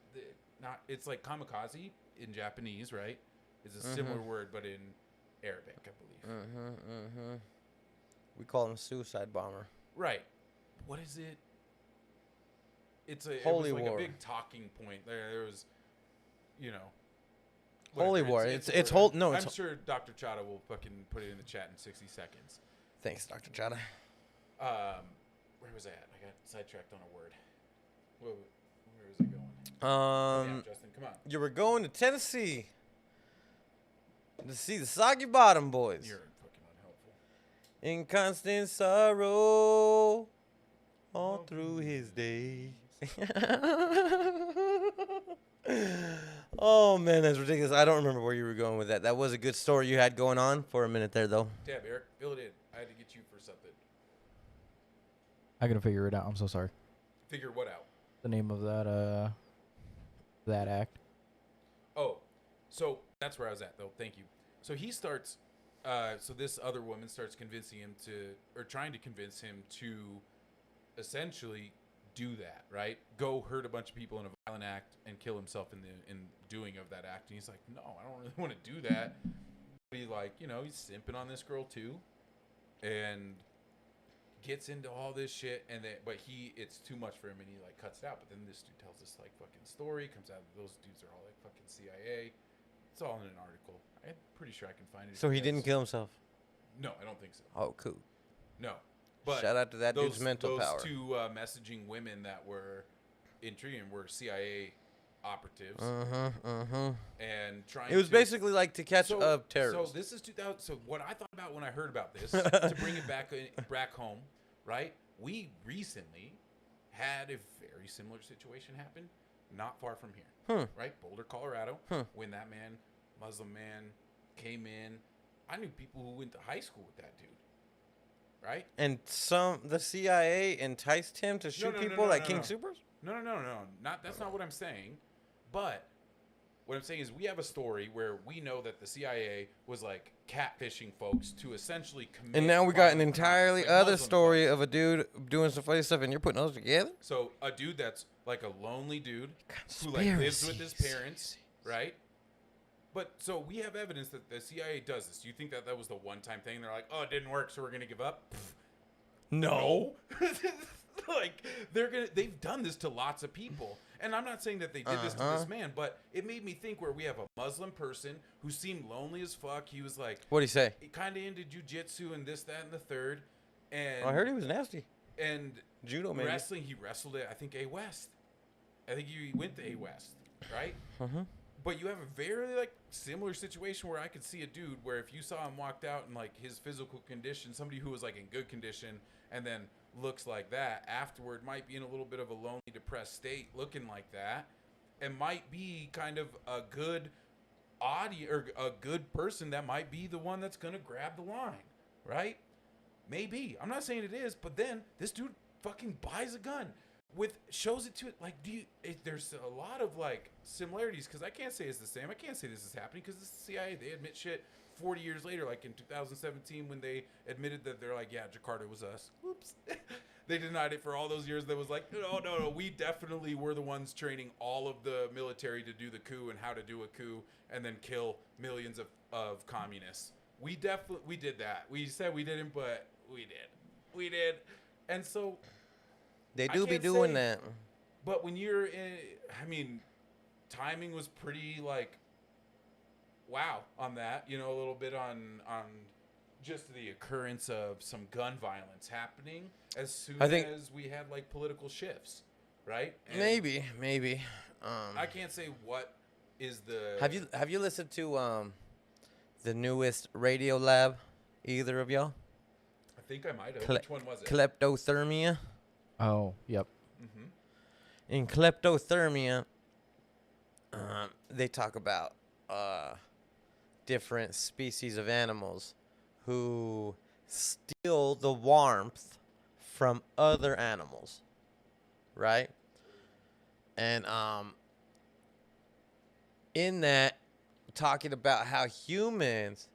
it's like kamikaze in Japanese, right? It's a similar word, but in Arabic, I believe. We call him suicide bomber. Right. What is it? Holy it was like war. a big talking point. There was, Holy whatever. war. It's whole. No, I'm sure Dr. Chada will fucking put it in the chat in 60 seconds. Thanks, Dr. Chada. Where was I at? I got sidetracked on a word. Where is it going? Yeah, Justin, come on. You were going to Tennessee to see the Soggy Bottom Boys. You're fucking unhelpful. In constant sorrow all through his days. Oh man, that's ridiculous. I don't remember where you were going with that. That was a good story you had going on for a minute there, though. Tab, Eric, fill it in. I had to get you for something. I gotta figure it out. I'm so sorry. Figure what out? The name of that act. Oh, so that's where I was at, though. Thank you. So he starts, so this other woman starts convincing him trying to convince him to essentially do that, right? Go hurt a bunch of people in a violent act and kill himself in doing of that act. And he's like, no, I don't really want to do that. But he's like, he's simping on this girl too, and gets into all this shit. And then, but it's too much for him, and he like cuts it out. But then this dude tells this like fucking story. Comes out, those dudes are all like fucking CIA. It's all in an article. I'm pretty sure I can find it. So he didn't kill himself? No, I don't think so. Oh, cool. No. But shout out to that dude's mental power. Those two messaging women that were intriguing were CIA operatives and trying. It was to, basically like to catch so, a terrorist. So this is 2000. So what I thought about when I heard about this, to bring it back home, right? We recently had a very similar situation happen, not far from here, right? Boulder, Colorado. When that man, Muslim man, came in, I knew people who went to high school with that dude. Right? And the CIA enticed him to shoot people like King Supers? No. That's not what I'm saying. But what I'm saying is we have a story where we know that the CIA was like catfishing folks to essentially commit. And now we got an entirely like other Muslim story folks. of a dude doing some funny stuff, and you're putting those together? So a dude that's like a lonely dude who like lives with his parents, right? But so we have evidence that the CIA does this. Do you think that that was the one-time thing? They're like, oh, it didn't work, so we're gonna give up. No. Like they've done this to lots of people. And I'm not saying that they did this to this man, but it made me think where we have a Muslim person who seemed lonely as fuck. He was like, What'd he say? kind of into jujitsu and this, that, and the third. And I heard he was nasty. And Judo, maybe. wrestling, he wrestled at, I think, A West. I think he went to A West, right? But you have a very like similar situation where I could see a dude where if you saw him walked out in like his physical condition, somebody who was like in good condition and then looks like that afterward might be in a little bit of a lonely, depressed state looking like that and might be kind of a good audience or a good person that might be the one that's going to grab the line, right? Maybe. I'm not saying it is, but then this dude fucking buys a gun. Shows it to it like there's a lot of like similarities because I can't say it's the same. I can't say this is happening because the CIA, they admit shit 40 years later, like in 2017 when they admitted that they're like, yeah, Jakarta was us. Whoops. They denied it for all those years. That was like, no, we definitely were the ones training all of the military to do the coup and how to do a coup and then kill millions of communists. We did that. We said we didn't, but we did. And so They do be doing that. But when you're in, I mean, timing was pretty like, wow on that. You know, a little bit on just the occurrence of some gun violence happening as soon as we had like political shifts, right? And maybe. I can't say what is the. Have you listened to the newest Radio Lab? Either of y'all? I think I might have. Which one was it? Kleptothermia. Oh, yep. In kleptothermia, they talk about different species of animals who steal the warmth from other animals, right? And in that, talking about how humans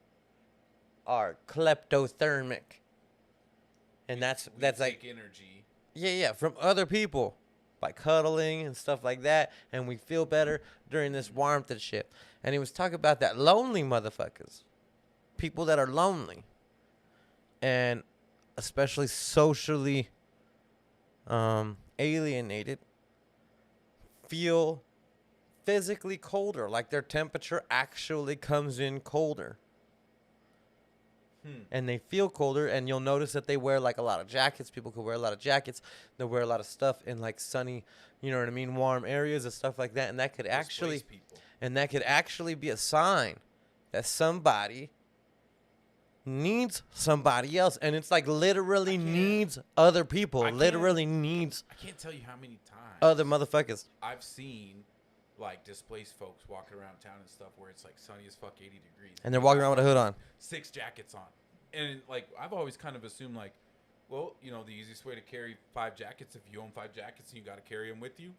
are kleptothermic, and that's like energy. Yeah, from other people by cuddling and stuff like that, and we feel better during this warmth and shit. And he was talking about that lonely motherfuckers, people that are lonely, and especially socially alienated, feel physically colder, like their temperature actually comes in colder. And they feel colder, and you'll notice that they wear like a lot of jackets. People could wear a lot of jackets. They'll wear a lot of stuff in like sunny, you know what I mean, warm areas and stuff like that. And that could actually be a sign that somebody needs somebody else, and it's like literally needs other people. Literally needs. I can't tell you how many times other motherfuckers I've seen like displaced folks walking around town and stuff where it's like sunny as fuck, 80 degrees, and they're walking around with a hood on, 6 jackets on, and like I've always kind of assumed like, well, you know, the easiest way to carry 5 jackets, if you own 5 jackets and you got to carry them with you,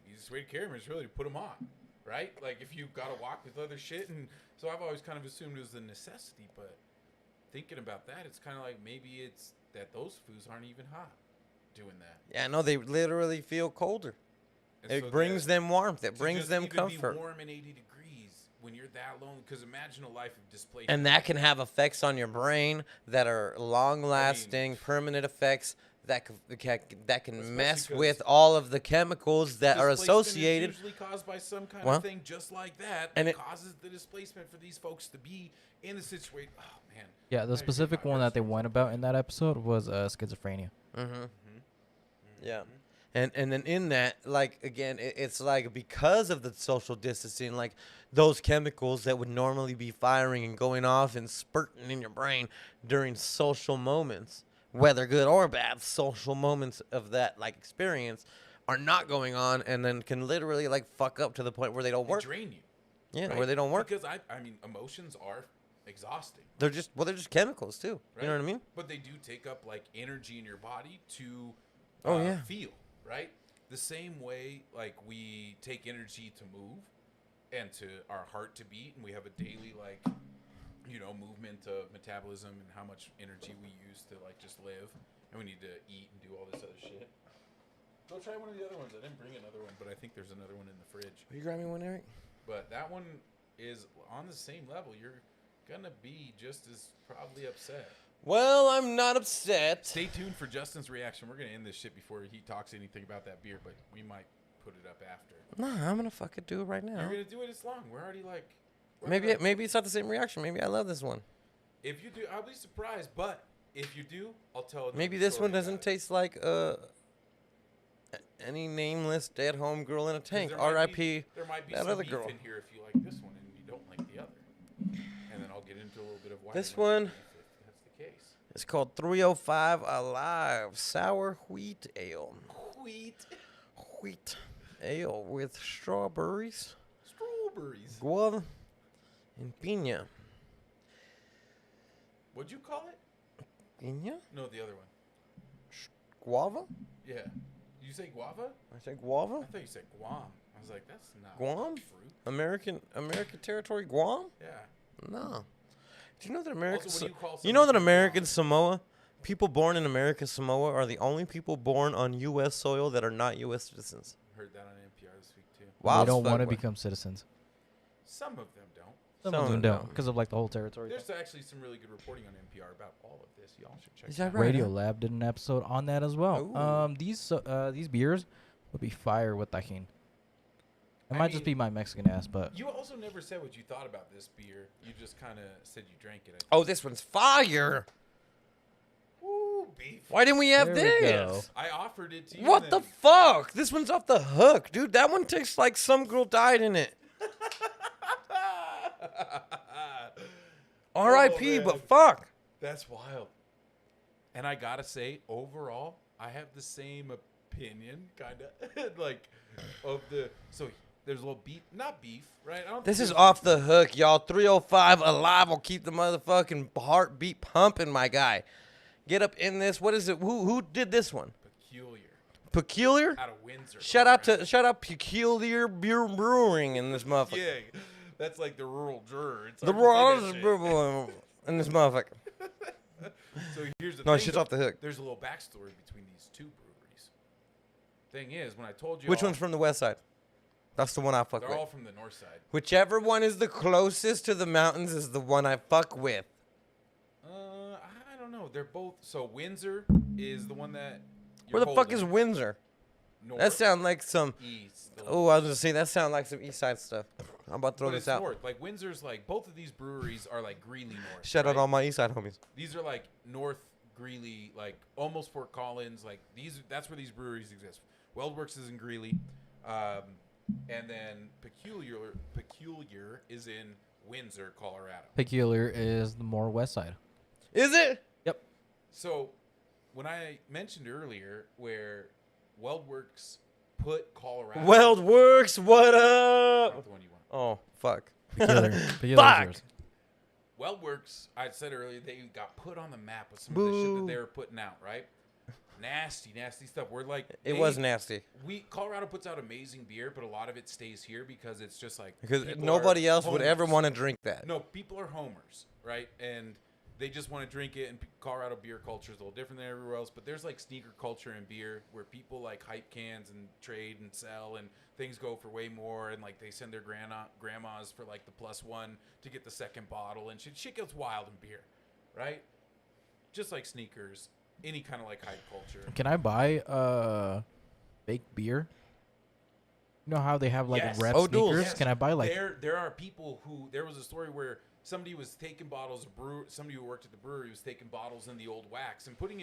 the easiest way to carry them is really to put them on, right? Like if you got to walk with other shit, and so I've always kind of assumed it was a necessity, but thinking about that, it's kind of like maybe it's that those foods aren't even hot doing that. Yeah, no, they literally feel colder. And It so brings them warmth. It brings them even comfort. Be warm and 80 degrees when you're that lonely. Because imagine a life of displacement. And that can have effects on your brain that are long-lasting, permanent effects that can mess with all of the chemicals that are associated. Is usually caused by some kind of thing just like that. And it causes the displacement for these folks to be in the situation. Oh man. Yeah, the specific one that they went about in that episode was schizophrenia. Yeah. And then in that, like, again, it's like because of the social distancing, like those chemicals that would normally be firing and going off and spurting in your brain during social moments, whether good or bad, social moments of that like experience are not going on, and then can literally like fuck up to the point where they don't They work. drain you. Yeah, Right? where they don't work. Because I mean, emotions are exhausting. They're just chemicals too. Right? You know what I mean? But they do take up like energy in your body to Oh, yeah. feel, right? The same way like we take energy to move and to our heart to beat, and we have a daily like movement of metabolism and how much energy we use to like just live, and we need to eat and do all this other shit. Go try one of the other ones. I didn't bring another one, but I think there's another one in the fridge. Will you grab me one, Eric? But that one is on the same level. You're gonna be just as probably upset. Well, I'm not upset. Stay tuned for Justin's reaction. We're gonna end this shit before he talks anything about that beer, but we might put it up after. Nah, I'm gonna fucking do it right now. You're gonna do it. It's long. We're already like. Maybe it's not the same reaction. Maybe I love this one. If you do, I'll be surprised. But if you do, I'll tell. another Maybe this story one doesn't about it. taste like any nameless dead home girl in a 'Cause tank. there might R.I.P. be- There might be that some other beef girl. in here if you like this one and you don't like the other, and then I'll get into a little bit of why. This you don't like one- beef if that's the case. It's called 305 Alive Sour Wheat Ale. Wheat, Wheat ale with strawberries, strawberries. guava, and piña. What'd you call it? Piña? No, the other one. Guava? Yeah. Did you say guava? I said guava? I thought you said Guam. I was like, that's not Guam? fruit. American territory, Guam? Yeah. No. Do you know that American Also, what do you call you know that something American Guam? Samoa, people born in American Samoa are the only people born on U.S. soil that are not U.S. citizens. Heard that on NPR this week too. Wow, They don't fuck, want to boy. become citizens. Some of them don't. Some of them don't because of like the whole territory. There's actually some really good reporting on NPR about all of this. Y'all should check Is it that out. right? Radio huh? Lab did an episode on that as well. Ooh. These beers would be fire with tajin. It I might just mean- be my Mexican ass, but You also never said what you thought about this beer. You just kind of said you drank it. Oh, this one's fire. Ooh, beef. Why didn't we have There we go. this? I offered it to you. What the then- fuck? This one's off the hook, dude. That one tastes like some girl died in it. R.I.P. man. But fuck. That's wild. And I gotta say, overall, I have the same opinion, kind of, like, of the. So there's a little beef, not beef, right? I don't This think is there's- off the hook, y'all. 305 Alive will keep the motherfucking heartbeat pumping, my guy. Get up in this. What is it? Who did this one? Peculiar. Peculiar? Out of Windsor. Shout out Colorado. Peculiar Beer Brewing in this motherfucker. Yeah, that's like the rural juror. It's The hard to say that shit. Raw in this motherfucker. So here's the No, thing. shit's though. off the hook. There's a little backstory between these two breweries. Thing is, when I told you, Which one's from the west side? That's the one I fuck They're with. all from the north side. Whichever one is the closest to the mountains is the one I fuck with. I don't know. They're both. So Windsor is the one that. Where the fuck is Windsor? North, That sound like some. east. Oh, I was gonna say that sound like some east side stuff. I'm about to throw But this it's out. north. Like Windsor's like both of these breweries are like Greeley North. Shout out right? all my east side homies. These are like North Greeley, like almost Fort Collins. Like these, that's where these breweries exist. Weldworks is in Greeley, and then Peculiar is in Windsor, Colorado. Peculiar is the more west side. Is it? Yep. So when I mentioned earlier where Weldworks put Colorado, Weldworks, what up? not the one you want. Oh, fuck. Peculiar. Peculiar Fuck. is yours. Weldworks, I said earlier, they got put on the map with some of the shit Boo. that they were putting out, right? Nasty stuff. We're like, It was nasty. Colorado puts out amazing beer, but a lot of it stays here because it's just like Because people nobody are else would ever homers. want to drink that. No, people are homers, right? And they just want to drink it. And Colorado beer culture is a little different than everywhere else. But there's like sneaker culture in beer where people like hype cans and trade and sell, and things go for way more. And like they send their grandmas for like the +1 to get the second bottle, and shit gets wild in beer, right? Just like sneakers, any kind of like hype culture. Can I buy baked beer? You know how they have like Yes. red Oh, duels. sneakers? Yes. Can I buy like there are people who there was a story where somebody was taking bottles of somebody who worked at the brewery was taking bottles in the old wax and putting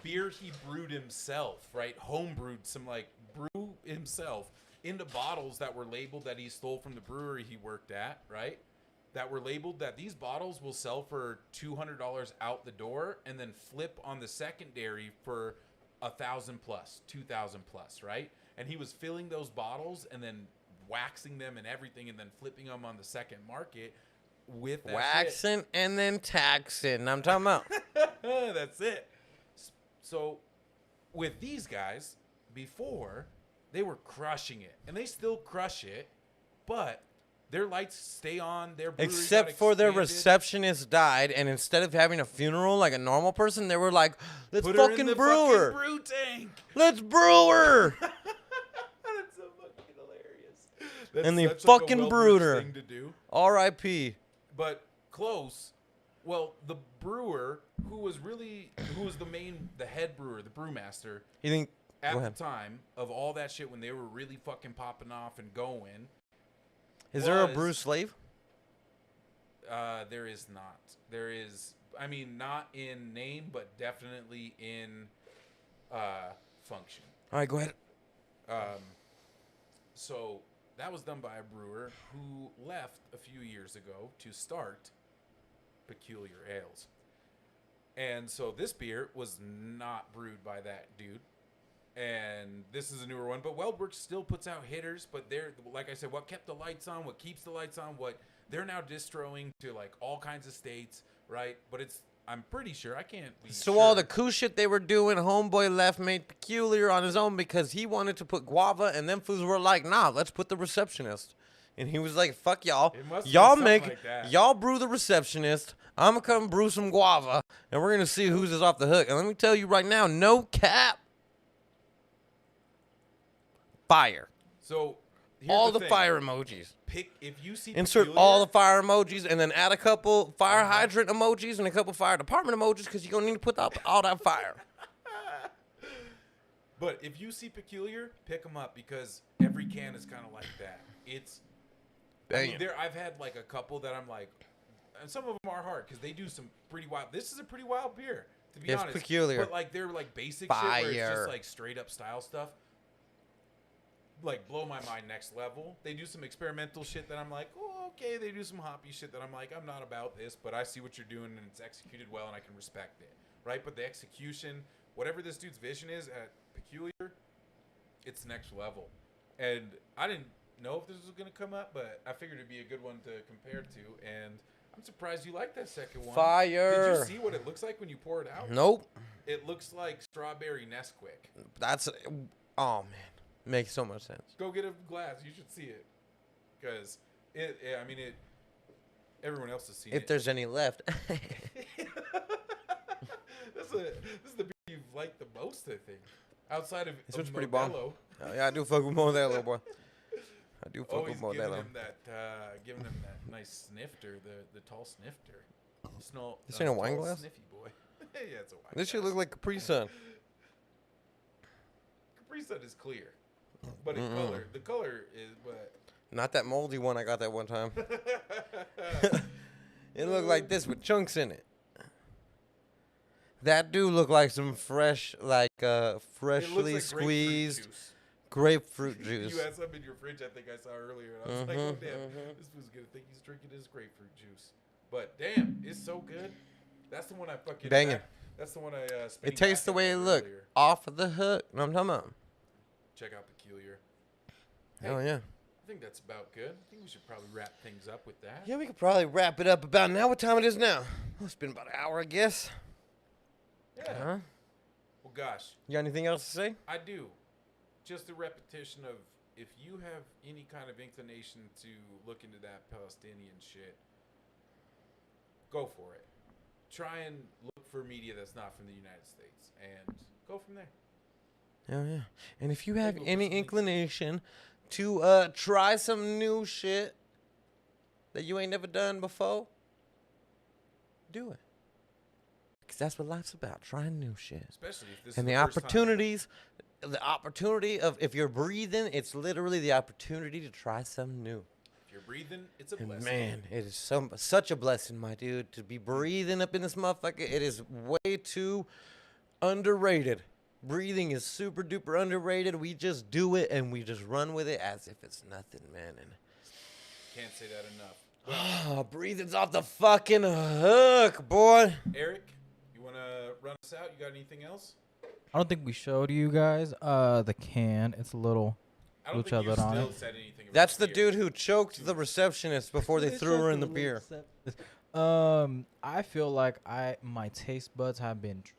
beer he brewed himself, right? Home brewed some like brew himself into bottles that were labeled that he stole from the brewery he worked at, right? That were labeled that these bottles will sell for $200 out the door and then flip on the secondary for 1,000 plus, 2,000 plus, right? And he was filling those bottles and then waxing them and everything and then flipping them on the second market with that Waxing and then taxing. I'm talking about. shit. That's it. So with these guys, before, they were crushing it. And they still crush it, but their lights stay on. Their brewery Except got for their expanded. receptionist died, and instead of having a funeral like a normal person, they were like, let's Put her in fucking the brew her. fucking brew tank. Let's brew her. That's so fucking hilarious. That's And they such, like, a fucking well-brewed brewed her. thing to do. R.I.P. But close. Well, the brewer who was the head brewer, the brewmaster You think? at Go the ahead. time of all that shit when they were really fucking popping off and going. Is there a was- brew slave? There is not. There is. I mean, not in name, but definitely in function. All right, go ahead. So that was done by a brewer who left a few years ago to start Peculiar Ales. And so this beer was not brewed by that dude. And this is a newer one, but Weldworks still puts out hitters, but they're, like I said, what kept the lights on, what keeps the lights on, what they're now distroing to like all kinds of states, right? But it's, I'm pretty sure, I can't be So sure. all the cool shit they were doing, homeboy left, made Peculiar on his own because he wanted to put guava, and them fools were like, nah, let's put the receptionist. And he was like, fuck y'all. It must be Y'all something make, like that. y'all brew the receptionist. I'm going to come brew some guava, and we're going to see who's is off the hook. And let me tell you right now, no cap. Fire. So here's All the thing. fire emojis. Pick if you see Insert Peculiar, all the fire emojis and then add a couple fire hydrant emojis and a couple fire department emojis because you're going to need to put up all that fire. But if you see Peculiar, pick them up because every can is kind of like that. It's I mean, Damn. I've had like a couple that I'm like, and some of them are hard because they do some pretty wild. This is a pretty wild beer, to be It's honest. Peculiar. But like they're like basic shit where it's Fire. just like straight up style stuff. Like blow my mind next level. They do some experimental shit that I'm like, oh, okay. They do some hoppy shit that I'm like, I'm not about this, but I see what you're doing and it's executed well and I can respect it, right? But the execution, whatever this dude's vision is at Peculiar, it's next level. And I didn't know if this was gonna come up, but I figured it'd be a good one to compare to. And I'm surprised you like that second one. Fire. Did you see what it looks like when you pour it out? Nope. It looks like strawberry Nesquik. That's, oh, man. Makes so much sense. Go get a glass. You should see it, because I mean, everyone else has seen If it. there's any left. this is the beer you've liked the most, I think, outside of This of one's pretty bomb. Modelo. Oh, yeah, I do fuck with Modelo, boy. I do fuck Always with giving Modelo. him that nice snifter, the tall snifter. Smell. This ain't a wine tall, glass? Sniffy boy. Yeah, it's a wine. This shit glass. look like Capri Sun. Capri Sun is clear, but the color is but. Not that moldy one I got that one time. It looked like this with chunks in it. That do look like some fresh, like It looks freshly like squeezed grapefruit juice. grapefruit juice. You had some in your fridge, I think I saw earlier, and I was like, oh, damn, this fool's gonna think he's drinking his grapefruit juice. But damn, it's so good. That's the one I fucking Banging. That's the one I spinning It tastes back the way at it look. earlier. Off of the hook. You know what I'm talking about? Check out Peculiar. Hell yeah. I think that's about good. I think we should probably wrap things up with that. Yeah, we could probably wrap it up about now. What time it is now? Oh, it's been about an hour, I guess. Yeah. Huh? Well, gosh, You got anything else to say? I do. Just a repetition of if you have any kind of inclination to look into that Palestinian shit, go for it. Try and look for media that's not from the United States and go from there. Hell yeah. And if you have we'll put any some links. inclination to try some new shit that you ain't never done before, do it. Because that's what life's about, trying new shit. Especially if this And is the the first time. opportunity of, if you're breathing, it's literally the opportunity to try something new. If you're breathing, it's a And blessing. man, it is such a blessing, my dude, to be breathing up in this motherfucker. It is way too Underrated. Breathing is super duper underrated. We just do it and we just run with it as if it's nothing, man. And Can't say that enough. breathing's off the fucking hook, boy. Eric, you want to run us out? You got anything else? I don't think we showed you guys the can. It's a little I don't lucha think you bit on still it. said anything about That's the beer. dude who choked the receptionist before they threw her in the beer. I feel like my taste buds have been trained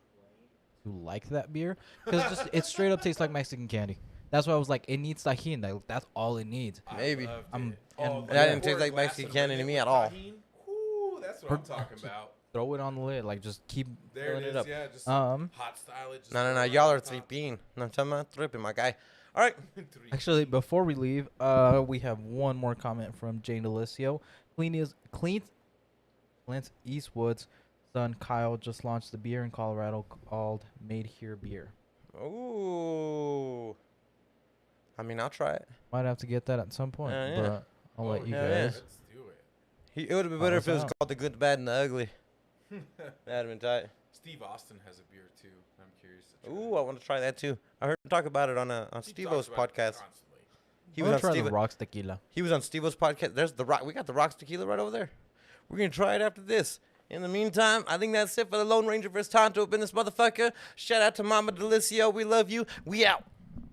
to like that beer because just it straight up tastes like Mexican candy. That's why I was like, it needs tahini. That's all it needs. Maybe. I loved I'm- it. and- Oh, That didn't pour taste a like glass Mexican of candy to Red me with at all. tahini. Woo, that's what I'm talking about. Throw it on the lid, like just keep There filling it it is. up. Yeah, just Um, hot style it. Just No, throw it y'all on are top. tripping. No, I'm talking about tripping, my guy. All right. Actually, before we leave, we have one more comment from Jane Delisio. Clint Eastwood's son Kyle just launched the beer in Colorado called Made Here Beer. Ooh. I mean, I'll try it. Might have to get that at some point, Yeah, yeah. but I'll let you yeah, yeah. guys. Let's do it. It would have been better if it was out. called The Good, the Bad, and the Ugly. That'd have been tight. Steve Austin has a beer too. I'm curious. To try Ooh, I want to try that too. I heard him talk about it on He Steve-O's talks about it podcast. constantly. He I'm was gonna on try the Steve. Rocks Tequila. He was on Steve-O's podcast. There's the rock. We got the Rocks tequila right over there. We're gonna try it after this. In the meantime, I think that's it for the Lone Ranger vs. Tonto up in this motherfucker. Shout out to Mama Delicio. We love you. We out.